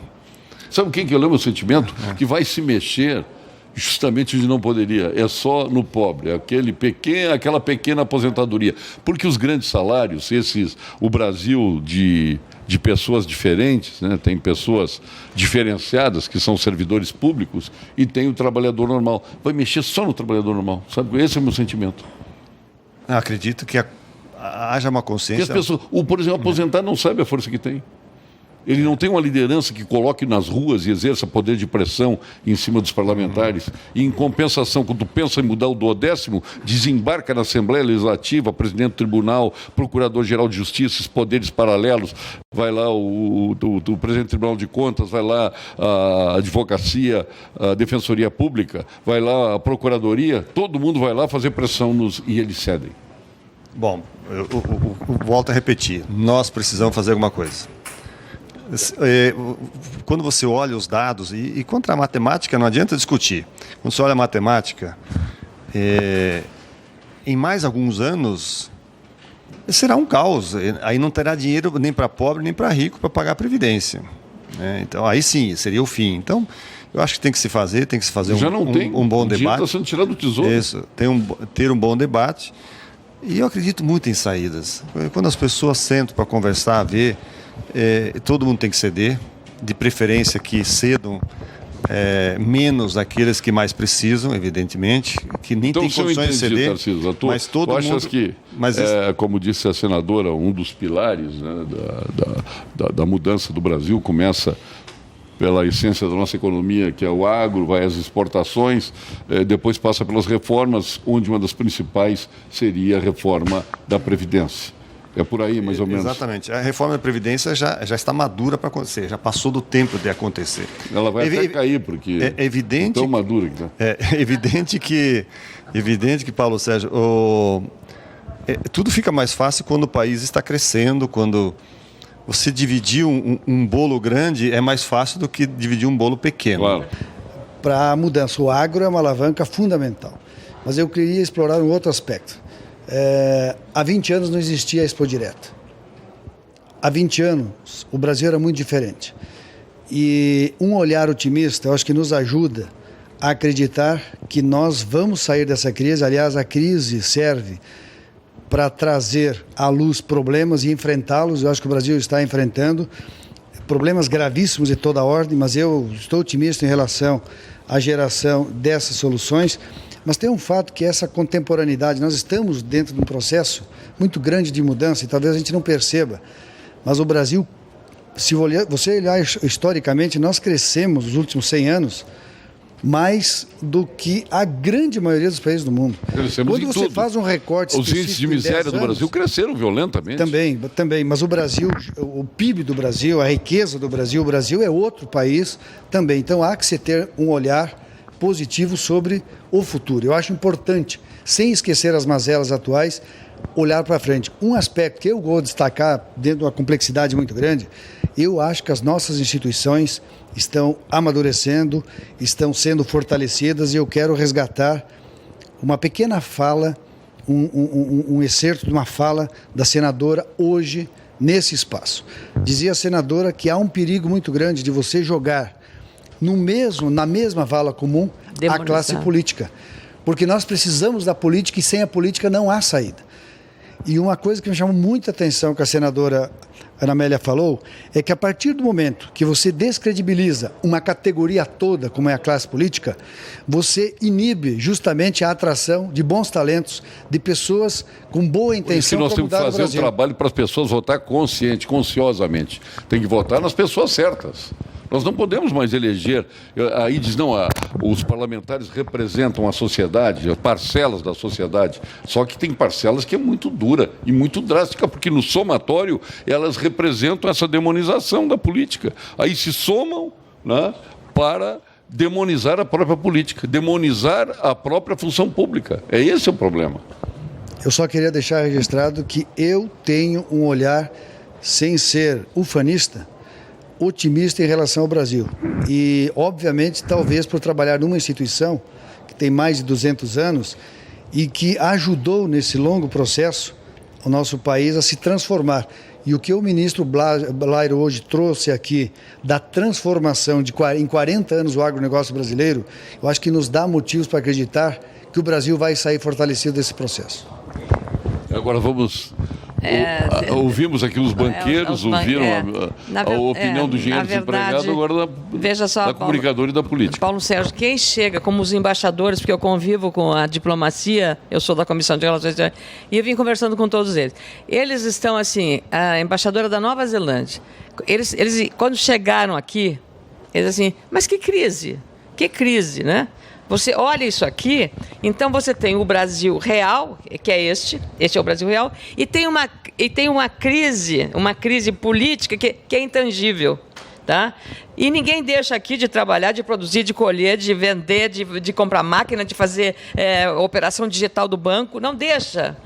Sabe quem que eu lembro o sentimento? Que vai se mexer justamente onde não poderia. É só no pobre, aquela pequena aposentadoria. Porque os grandes salários, o Brasil de pessoas diferentes, né? Tem pessoas diferenciadas que são servidores públicos e tem o trabalhador normal. Vai mexer só no trabalhador normal. Sabe? Esse é o meu sentimento. Acredito que haja uma consciência. Que as pessoas, por exemplo, aposentar não sabe a força que tem. Ele não tem uma liderança que coloque nas ruas e exerça poder de pressão em cima dos parlamentares. E, em compensação, quando pensa em mudar o 12º, desembarca na Assembleia Legislativa, presidente do Tribunal, Procurador-Geral de Justiça, esses poderes paralelos. Vai lá o presidente do Tribunal de Contas, vai lá a Advocacia, a Defensoria Pública, vai lá a Procuradoria, todo mundo vai lá fazer pressão e eles cedem. Bom, eu volto a repetir, nós precisamos fazer alguma coisa. Quando você olha os dados, e contra a matemática não adianta discutir, quando você olha a matemática, em mais alguns anos será um caos, aí não terá dinheiro nem para pobre nem para rico para pagar a Previdência, né? Então aí sim, seria o fim. Então eu acho que tem que se fazer um bom debate. Está sendo tirado do tesouro. Isso, ter um bom debate. E eu acredito muito em saídas. Quando as pessoas sentam para conversar, ver, todo mundo tem que ceder, de preferência que cedam menos aqueles que mais precisam, evidentemente, que nem tem condições de ceder. Tarcísio, mas todo mundo... achas que, como disse a senadora, um dos pilares, né, da mudança do Brasil começa pela essência da nossa economia, que é o agro, vai às exportações, depois passa pelas reformas, onde uma das principais seria a reforma da Previdência. É por aí, mais ou menos. Exatamente. A reforma da Previdência já está madura para acontecer, já passou do tempo de acontecer. Ela vai até cair, porque é evidente, tão madura que tá. É evidente que, Paulo Sérgio, tudo fica mais fácil quando o país está crescendo, quando você dividir um bolo grande é mais fácil do que dividir um bolo pequeno. Claro. Para a mudança, o agro é uma alavanca fundamental. Mas eu queria explorar um outro aspecto. Há 20 anos não existia a Expo Direta. Há 20 anos o Brasil era muito diferente. E um olhar otimista, eu acho que nos ajuda a acreditar que nós vamos sair dessa crise. Aliás, a crise serve para trazer à luz problemas e enfrentá-los. Eu acho que o Brasil está enfrentando problemas gravíssimos de toda a ordem, mas eu estou otimista em relação à geração dessas soluções. Mas tem um fato que é essa contemporaneidade, nós estamos dentro de um processo muito grande de mudança e talvez a gente não perceba, mas o Brasil, se você olhar historicamente, nós crescemos nos últimos 100 anos mais do que a grande maioria dos países do mundo. Crescemos quando você faz um recorte os índices de miséria do Brasil cresceram violentamente. Também, mas o Brasil, o PIB do Brasil, a riqueza do Brasil, o Brasil é outro país também. Então há que se ter um olhar positivo sobre o futuro. Eu acho importante, sem esquecer as mazelas atuais, olhar para frente. Um aspecto que eu vou destacar dentro de uma complexidade muito grande, eu acho que as nossas instituições estão amadurecendo, estão sendo fortalecidas e eu quero resgatar uma pequena fala, um excerto de uma fala da senadora hoje nesse espaço. Dizia a senadora que há um perigo muito grande de você jogar na mesma vala comum a classe política. Porque nós precisamos da política e sem a política não há saída. E uma coisa que me chamou muita atenção que a senadora Ana Amélia falou, é que a partir do momento que você descredibiliza uma categoria toda, como é a classe política, você inibe justamente a atração de bons talentos, de pessoas com boa intenção para mudar o Brasil. Nós temos que fazer um trabalho para as pessoas votar consciosamente. Tem que votar nas pessoas certas. Nós não podemos mais eleger, aí diz, não, os parlamentares representam a sociedade, parcelas da sociedade, só que tem parcelas que é muito dura e muito drástica, porque no somatório elas representam essa demonização da política. Aí se somam, né, para demonizar a própria política, demonizar a própria função pública. Esse é o problema. Eu só queria deixar registrado que eu tenho um olhar, sem ser ufanista, otimista em relação ao Brasil. E, obviamente, talvez por trabalhar numa instituição que tem mais de 200 anos e que ajudou nesse longo processo o nosso país a se transformar. E o que o ministro Blairo hoje trouxe aqui da transformação em 40 anos do agronegócio brasileiro, eu acho que nos dá motivos para acreditar que o Brasil vai sair fortalecido desse processo. Agora vamos Ouvimos aqui os banqueiros, ouviram a opinião do engenheiro desempregado, agora veja só, da comunicadora e da política. Paulo Sérgio, quem chega como os embaixadores, porque eu convivo com a diplomacia, eu sou da Comissão de Relações Exteriores, e eu vim conversando com todos eles. Eles estão assim, a embaixadora da Nova Zelândia, eles quando chegaram aqui, eles assim, mas que crise? Que crise, né? Você olha isso aqui, então você tem o Brasil real, que é este é o Brasil real, e tem uma crise política que é intangível, tá? E ninguém deixa aqui de trabalhar, de produzir, de colher, de vender, de comprar máquina, de fazer operação digital do banco, não deixa.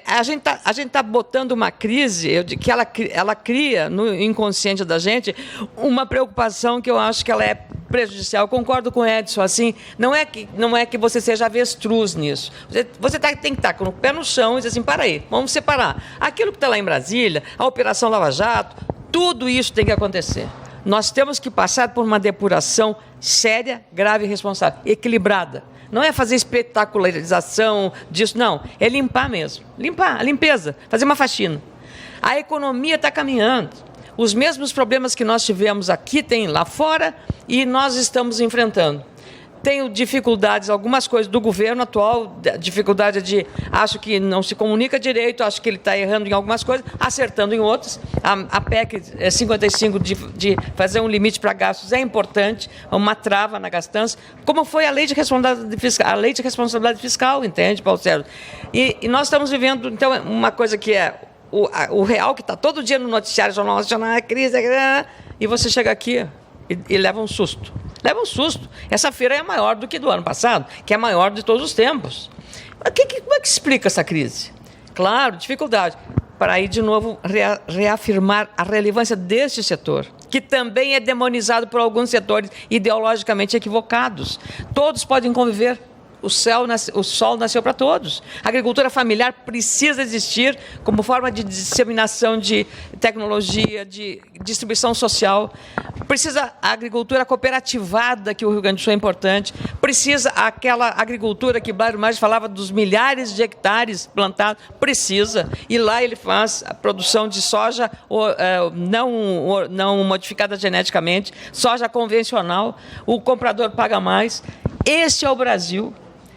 A gente tá botando uma crise que ela cria no inconsciente da gente uma preocupação que eu acho que ela é prejudicial. Eu concordo com o Edson, assim, não é que você seja avestruz nisso. Você tem que estar com o pé no chão e dizer assim, para aí, vamos separar. Aquilo que está lá em Brasília, a Operação Lava Jato, tudo isso tem que acontecer. Nós temos que passar por uma depuração séria, grave e responsável, equilibrada. Não é fazer espetacularização disso, não. É limpar mesmo. Limpar, a limpeza, fazer uma faxina. A economia está caminhando. Os mesmos problemas que nós tivemos aqui tem lá fora e nós estamos enfrentando. Tenho dificuldades, algumas coisas do governo atual, dificuldade de, acho que não se comunica direito, acho que ele está errando em algumas coisas, acertando em outras. A PEC 55 de fazer um limite para gastos é importante, uma trava na gastança, como foi a lei de responsabilidade fiscal, entende, Paulo Sérgio? E nós estamos vivendo, então, uma coisa que é o real, que está todo dia no noticiário, Jornal Nacional, crise, e você chega aqui e leva um susto. Leva um susto. Essa feira é maior do que do ano passado, que é maior de todos os tempos. Como é que explica essa crise? Claro, dificuldade. Para aí, de novo, reafirmar a relevância deste setor, que também é demonizado por alguns setores ideologicamente equivocados. Todos podem conviver. O sol nasceu para todos. A agricultura familiar precisa existir como forma de disseminação de tecnologia, de distribuição social. Precisa a agricultura cooperativada, que o Rio Grande do Sul é importante. Precisa aquela agricultura que Blairo Maggi falava dos milhares de hectares plantados. Precisa. E lá ele faz a produção de soja não modificada geneticamente, soja convencional. O comprador paga mais. Este é o Brasil,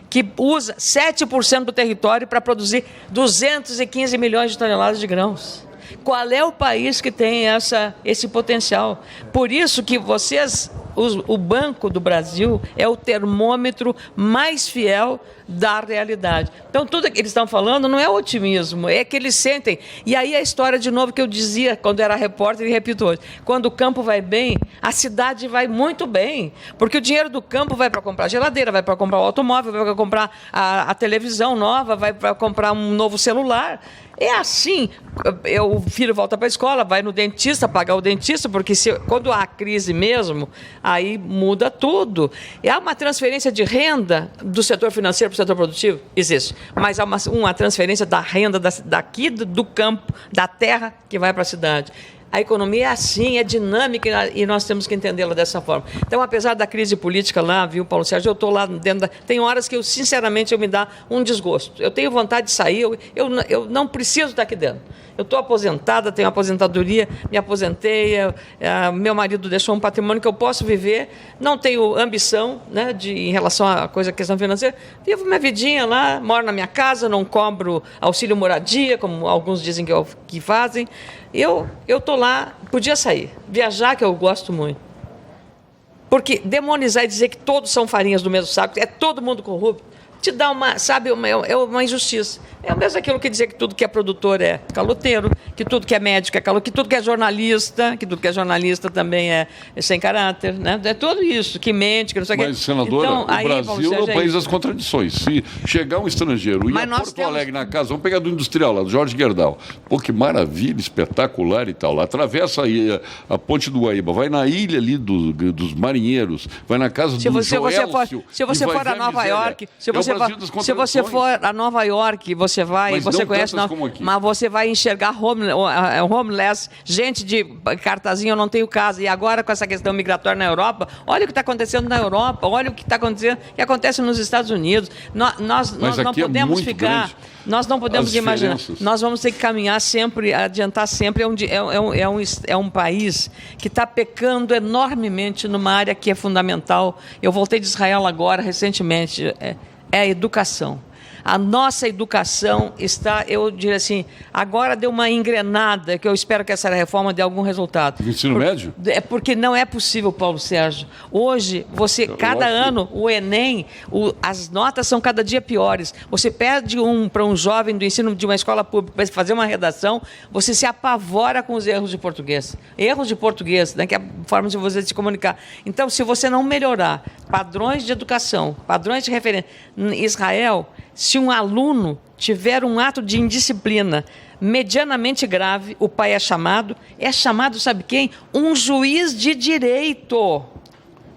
que usa 7% do território para produzir 215 milhões de toneladas de grãos. Qual é o país que tem esse potencial? Por isso que o Banco do Brasil é o termômetro mais fiel da realidade. Então, tudo que eles estão falando não é otimismo, é que eles sentem. E aí a história, de novo, que eu dizia quando era repórter e repito hoje. Quando o campo vai bem, a cidade vai muito bem. Porque o dinheiro do campo vai para comprar geladeira, vai para comprar o automóvel, vai para comprar a televisão nova, vai para comprar um novo celular. É assim, o filho volta para a escola, vai no dentista, pagar o dentista, porque quando há crise mesmo, aí muda tudo. E há uma transferência de renda do setor financeiro para o setor produtivo? Existe. Mas há uma transferência da renda daqui do campo, da terra, que vai para a cidade. A economia é assim, é dinâmica e nós temos que entendê-la dessa forma. Então, apesar da crise política lá, viu, Paulo Sérgio, eu estou lá dentro tem horas que sinceramente, me dá um desgosto. Eu tenho vontade de sair, eu não preciso estar aqui dentro. Eu estou aposentada, tenho aposentadoria, me aposentei, meu marido deixou um patrimônio que eu posso viver, não tenho ambição, né, em relação à questão financeira, vivo minha vidinha lá, moro na minha casa, não cobro auxílio moradia, como alguns dizem que fazem. Eu estou lá, podia sair, viajar, que eu gosto muito. Porque demonizar e dizer que todos são farinhas do mesmo saco, é todo mundo corrupto, te dá uma injustiça. É mesmo aquilo que dizer que tudo que é produtor é caloteiro, que tudo que é médico é caloteiro, que tudo que é jornalista também é sem caráter, né? É tudo isso, que mente, que não sei o que. Mas, senadora, então, o Brasil é o país das contradições. Se chegar um estrangeiro e a Porto Alegre na casa, vamos pegar do industrial lá, do Jorge Gerdau. Pô, que maravilha, espetacular e tal. Lá atravessa aí a ponte do Guaíba, vai na ilha ali dos marinheiros, vai na casa do Joelcio. Se você for a Nova York, se você Brasil das se você for a Nova York, você vai, mas você não conhece, tantas como aqui. mas você vai enxergar homeless, gente de cartazinho, eu não tenho casa. E agora com essa questão migratória na Europa, olha o que está acontecendo na Europa, olha o que está acontecendo, que acontece nos Estados Unidos. Nós não podemos ficar, grande. Nós não podemos imaginar. Nós vamos ter que caminhar sempre, adiantar sempre. É um país que está pecando enormemente numa área que é fundamental. Eu voltei de Israel agora, recentemente, é a educação. A nossa educação está, eu diria assim, agora deu uma engrenada, que eu espero que essa reforma dê algum resultado. Ensino médio? É porque não é possível, Paulo Sérgio. Hoje, cada ano, o Enem, as notas são cada dia piores. Você pede para um jovem do ensino de uma escola pública para fazer uma redação, você se apavora com os erros de português. Erros de português, né, que é a forma de você se comunicar. Então, se você não melhorar padrões de educação, padrões de referência, em Israel, se um aluno tiver um ato de indisciplina medianamente grave, o pai é chamado, sabe quem? Um juiz de direito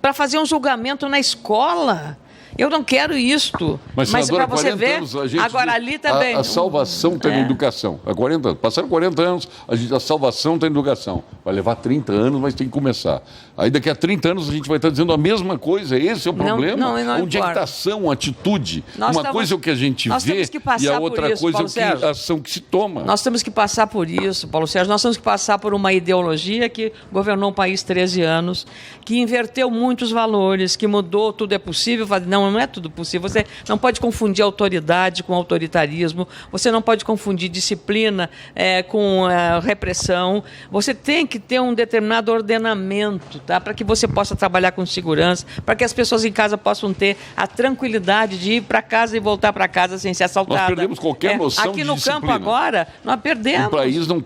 para fazer um julgamento na escola. Eu não quero isto. Mas para você ver, agora ali também... A salvação está na educação. Há 40 anos. Passaram 40 anos, a salvação está na educação. Vai levar 30 anos, mas tem que começar. Aí daqui a 30 anos a gente vai estar dizendo a mesma coisa. Esse é o problema. Não onde é que está a ação, a atitude? Coisa é o que a gente vê e a outra coisa é a ação que se toma. Nós temos que passar por isso, Paulo Sérgio. Nós temos que passar por uma ideologia que governou o país 13 anos, que inverteu muitos valores, que mudou, tudo é possível. Não é tudo possível. Você não pode confundir autoridade com autoritarismo. Você não pode confundir disciplina com repressão. Você tem que ter um determinado ordenamento, tá? Para que você possa trabalhar com segurança, para que as pessoas em casa possam ter a tranquilidade de ir para casa e voltar para casa sem ser assaltada. Nós perdemos qualquer noção de disciplina. Aqui no campo agora, nós perdemos. O país não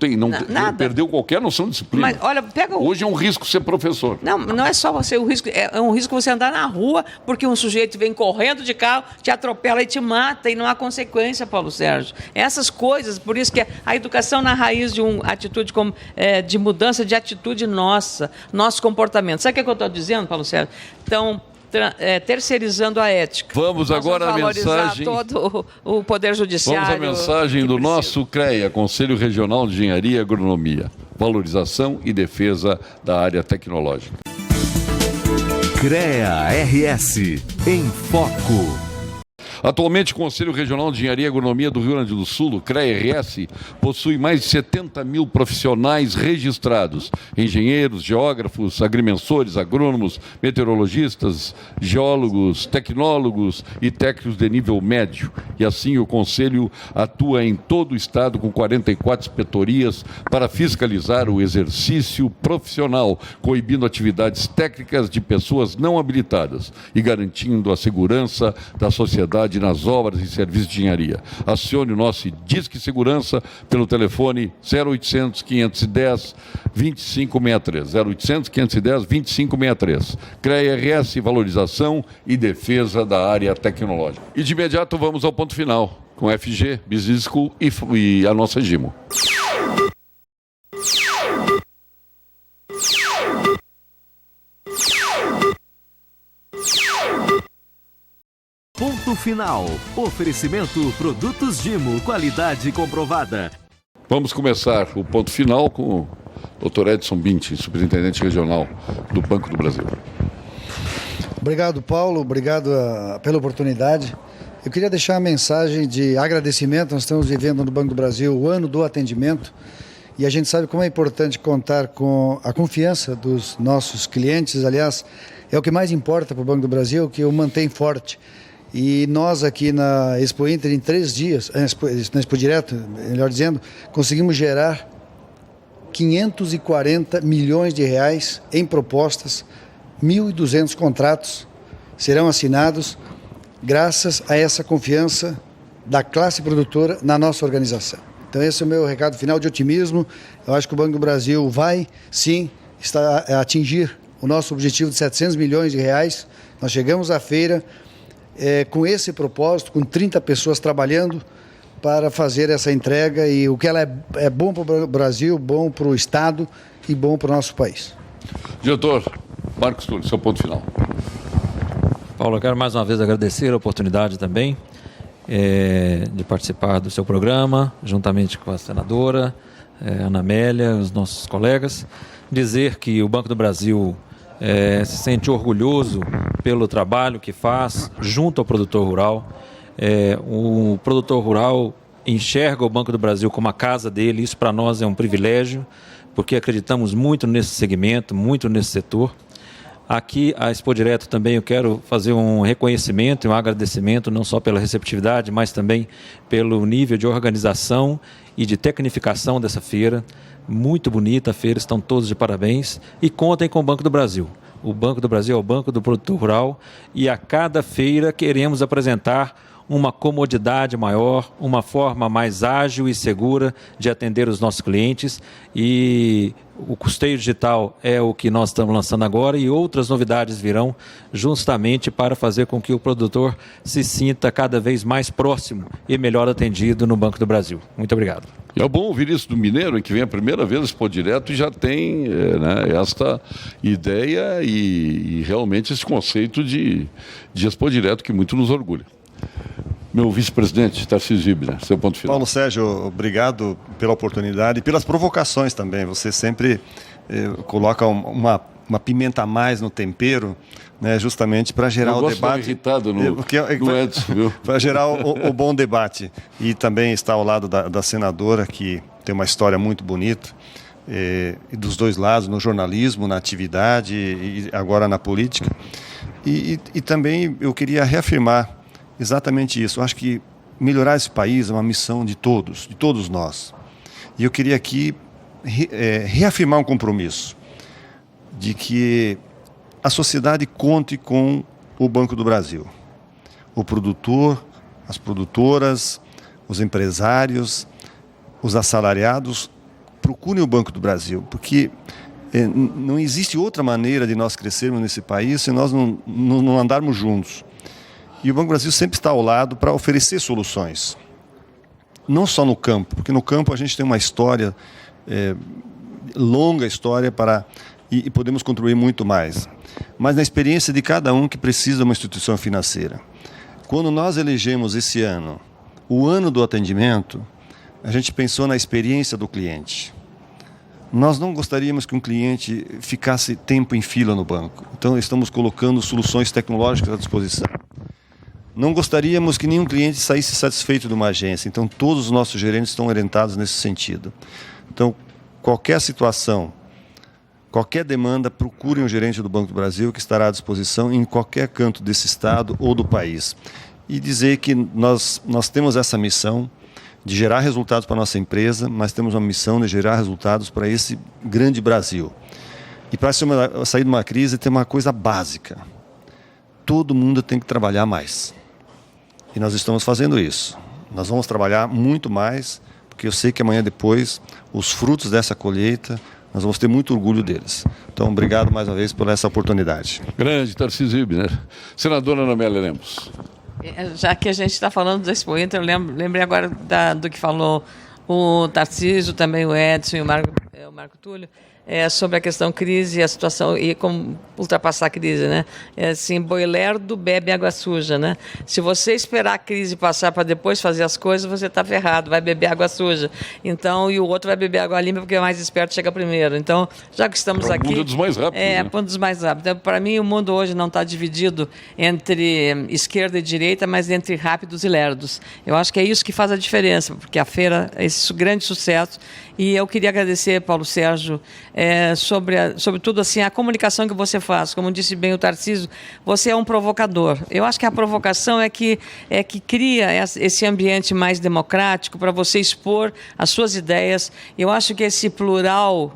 perdeu qualquer noção de disciplina. Mas, olha, hoje é um risco ser professor. Não é só você o risco, é um risco você andar na rua porque um sujeito vem correndo de carro, te atropela e te mata e não há consequência, Paulo Sérgio. Essas coisas, por isso que a educação na raiz de uma atitude de mudança de atitude nosso comportamento. Sabe o que eu estou dizendo, Paulo Sérgio? Então, terceirizando a ética. Vamos agora à mensagem. Todo o Poder Judiciário. Vamos à mensagem do nosso CREA, Conselho Regional de Engenharia e Agronomia. Valorização e defesa da área tecnológica. CREA-RS, em Foco. Atualmente, o Conselho Regional de Engenharia e Agronomia do Rio Grande do Sul, o CREA-RS, possui mais de 70 mil profissionais registrados, engenheiros, geógrafos, agrimensores, agrônomos, meteorologistas, geólogos, tecnólogos e técnicos de nível médio. E assim o Conselho atua em todo o estado com 44 inspetorias para fiscalizar o exercício profissional, coibindo atividades técnicas de pessoas não habilitadas e garantindo a segurança da sociedade nas obras e serviços de engenharia. Acione o nosso Disque Segurança pelo telefone 0800 510 2563. 0800 510 2563. CREA-RS, valorização e defesa da área tecnológica. E de imediato vamos ao ponto final, com FG, Business School e a nossa Gimo. Ponto final. Oferecimento Produtos Gimo, qualidade comprovada. Vamos começar o ponto final com o Dr. Edson Bintti, superintendente regional do Banco do Brasil. Obrigado, Paulo. Obrigado pela oportunidade. Eu queria deixar uma mensagem de agradecimento. Nós estamos vivendo no Banco do Brasil o ano do atendimento e a gente sabe como é importante contar com a confiança dos nossos clientes. Aliás, é o que mais importa para o Banco do Brasil, que o mantém forte. E nós aqui na Expo Inter, em 3 dias, na Expo Direto, melhor dizendo, conseguimos gerar 540 milhões de reais em propostas, 1.200 contratos serão assinados graças a essa confiança da classe produtora na nossa organização. Então esse é o meu recado final de otimismo. Eu acho que o Banco do Brasil vai, sim, atingir o nosso objetivo de 700 milhões de reais. Nós chegamos à feira com esse propósito, com 30 pessoas trabalhando para fazer essa entrega, e o que ela é bom para o Brasil, bom para o Estado e bom para o nosso país. Diretor Marcos Túlio, seu ponto final. Paulo, eu quero mais uma vez agradecer a oportunidade também de participar do seu programa, juntamente com a senadora Ana Amélia, os nossos colegas. Dizer que o Banco do Brasil se sente orgulhoso pelo trabalho que faz junto ao produtor rural. O produtor rural enxerga o Banco do Brasil como a casa dele, isso para nós é um privilégio, porque acreditamos muito nesse segmento, muito nesse setor. Aqui, a Expo Direto também eu quero fazer um reconhecimento e um agradecimento, não só pela receptividade, mas também pelo nível de organização e de tecnificação dessa feira. Muito bonita a feira, estão todos de parabéns e contem com o Banco do Brasil. O Banco do Brasil é o Banco do Produtor Rural e a cada feira queremos apresentar uma comodidade maior, uma forma mais ágil e segura de atender os nossos clientes, e o custeio digital é o que nós estamos lançando agora e outras novidades virão justamente para fazer com que o produtor se sinta cada vez mais próximo e melhor atendido no Banco do Brasil. Muito obrigado. E é bom ouvir isso do mineiro, que vem a primeira vez Expo Direto e já tem esta ideia e realmente esse conceito de Expo Direto que muito nos orgulha. Meu vice-presidente, Tarcísio Zibner, seu ponto final. Paulo Sérgio, obrigado pela oportunidade e pelas provocações também. Você sempre coloca uma pimenta a mais no tempero, né, justamente para gerar o debate. Irritado no Edson, viu? Para gerar o bom debate. E também está ao lado da senadora, que tem uma história muito bonita, e dos dois lados, no jornalismo, na atividade e agora na política. E também eu queria reafirmar exatamente isso. Eu acho que melhorar esse país é uma missão de todos nós. E eu queria aqui reafirmar um compromisso de que a sociedade conte com o Banco do Brasil. O produtor, as produtoras, os empresários, os assalariados, procurem o Banco do Brasil, porque não existe outra maneira de nós crescermos nesse país se nós não andarmos juntos. E o Banco do Brasil sempre está ao lado para oferecer soluções. Não só no campo, porque no campo a gente tem uma história, longa história, e podemos contribuir muito mais. Mas na experiência de cada um que precisa de uma instituição financeira. Quando nós elegemos esse ano, o ano do atendimento, a gente pensou na experiência do cliente. Nós não gostaríamos que um cliente ficasse tempo em fila no banco. Então estamos colocando soluções tecnológicas à disposição. Não gostaríamos que nenhum cliente saísse satisfeito de uma agência. Então, todos os nossos gerentes estão orientados nesse sentido. Então, qualquer situação, qualquer demanda, procurem um gerente do Banco do Brasil que estará à disposição em qualquer canto desse estado ou do país. E dizer que nós temos essa missão de gerar resultados para a nossa empresa, mas temos uma missão de gerar resultados para esse grande Brasil. E para sair de uma crise tem uma coisa básica. Todo mundo tem que trabalhar mais. E nós estamos fazendo isso. Nós vamos trabalhar muito mais, porque eu sei que amanhã depois, os frutos dessa colheita, nós vamos ter muito orgulho deles. Então, obrigado mais uma vez por essa oportunidade. Grande Tarcísio Zibner. Senadora Ana Amélia Lemos. Já que a gente está falando do Expo Inter, eu lembrei agora do que falou o Tarcísio, também o Edson e o Marco Túlio, sobre a questão crise e a situação, e como ultrapassar a crise, né? Assim, boi lerdo bebe água suja, né? Se você esperar a crise passar para depois fazer as coisas, você está ferrado, vai beber água suja. Então, e o outro vai beber água limpa porque o mais esperto chega primeiro. Então, já que estamos aqui... É o mundo dos mais rápidos. É um dos mais rápidos. Então, para mim, o mundo hoje não está dividido entre esquerda e direita, mas entre rápidos e lerdos. Eu acho que é isso que faz a diferença, porque a feira é esse grande sucesso. E eu queria agradecer, Paulo Sérgio, sobretudo assim, a comunicação que você faz. Como disse bem o Tarcísio, você é um provocador. Eu acho que a provocação é que cria esse ambiente mais democrático para você expor as suas ideias. Eu acho que esse plural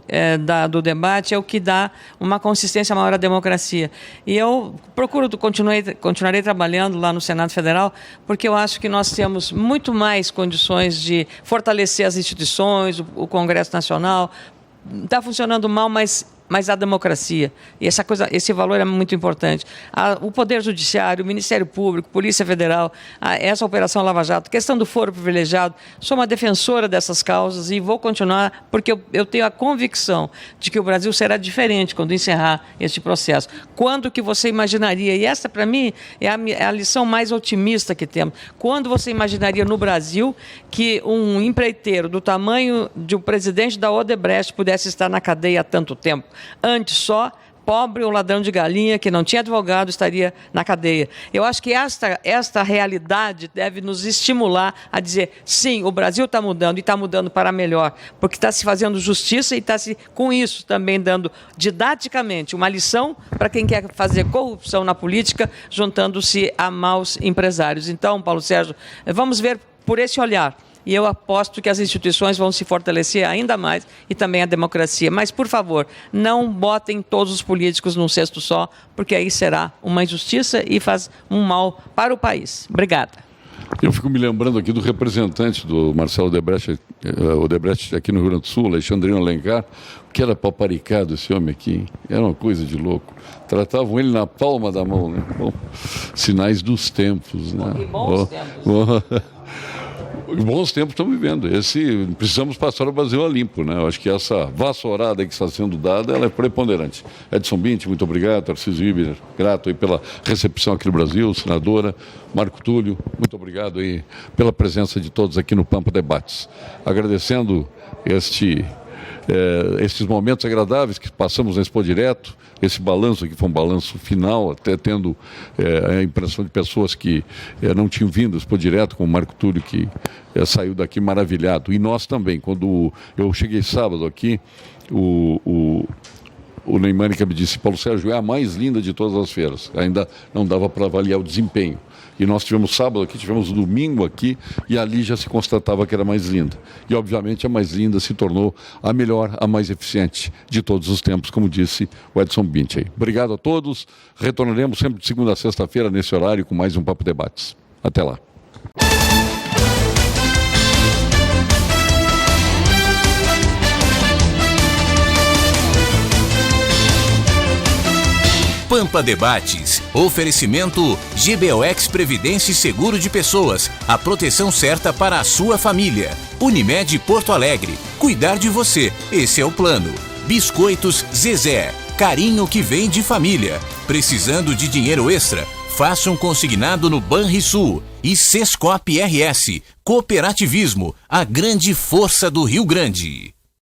do debate é o que dá uma consistência maior à democracia. E eu continuarei trabalhando lá no Senado Federal, porque eu acho que nós temos muito mais condições de fortalecer as instituições, o Congresso Nacional. Está funcionando mal, mas mas a democracia. E esse valor é muito importante. O Poder Judiciário, o Ministério Público, Polícia Federal, essa Operação Lava Jato, questão do foro privilegiado, sou uma defensora dessas causas e vou continuar, porque eu tenho a convicção de que o Brasil será diferente quando encerrar este processo. Quando que você imaginaria, e essa para mim é a lição mais otimista que temos, quando você imaginaria no Brasil que um empreiteiro do tamanho de um presidente da Odebrecht pudesse estar na cadeia há tanto tempo? Antes só, pobre ou ladrão de galinha que não tinha advogado estaria na cadeia. Eu acho que esta realidade deve nos estimular a dizer, sim, o Brasil está mudando e está mudando para melhor, porque está se fazendo justiça e está se, com isso, também dando didaticamente uma lição para quem quer fazer corrupção na política, juntando-se a maus empresários. Então, Paulo Sérgio, vamos ver por esse olhar. E eu aposto que as instituições vão se fortalecer ainda mais e também a democracia. Mas, por favor, não botem todos os políticos num cesto só, porque aí será uma injustiça e faz um mal para o país. Obrigada. Eu fico me lembrando aqui do representante do Marcelo Odebrecht aqui no Rio Grande do Sul, Alexandrino Alencar, que era paparicado esse homem aqui, era uma coisa de louco. Tratavam ele na palma da mão, né? Bom, sinais dos tempos, né? E bons tempos. Bons tempos estamos vivendo. Precisamos passar o Brasil a limpo, né? Eu acho que essa vassourada que está sendo dada, ela é preponderante. Edson Bintti, muito obrigado. Tarcísio Ibner, grato aí pela recepção aqui no Brasil. Senadora, Marco Túlio, muito obrigado aí pela presença de todos aqui no Pampa Debates. Agradecendo esses momentos agradáveis que passamos na Expo Direto, esse balanço aqui foi um balanço final, até tendo a impressão de pessoas que não tinham vindo à Expo Direto, como o Marco Túlio, que saiu daqui maravilhado. E nós também, quando eu cheguei sábado aqui, o Neymar que me disse, Paulo Sérgio, é a mais linda de todas as feiras. Ainda não dava para avaliar o desempenho. E nós tivemos sábado aqui, tivemos domingo aqui, e ali já se constatava que era mais linda. E, obviamente, a mais linda se tornou a melhor, a mais eficiente de todos os tempos, como disse o Edson Bintti aí. Obrigado a todos. Retornaremos sempre de segunda a sexta-feira, nesse horário, com mais um Papo Debates. Até lá. Pampa Debates. Oferecimento GBOX Previdência e Seguro de Pessoas. A proteção certa para a sua família. Unimed Porto Alegre. Cuidar de você. Esse é o plano. Biscoitos Zezé. Carinho que vem de família. Precisando de dinheiro extra? Faça um consignado no Banrisul. E Sescop RS. Cooperativismo. A grande força do Rio Grande.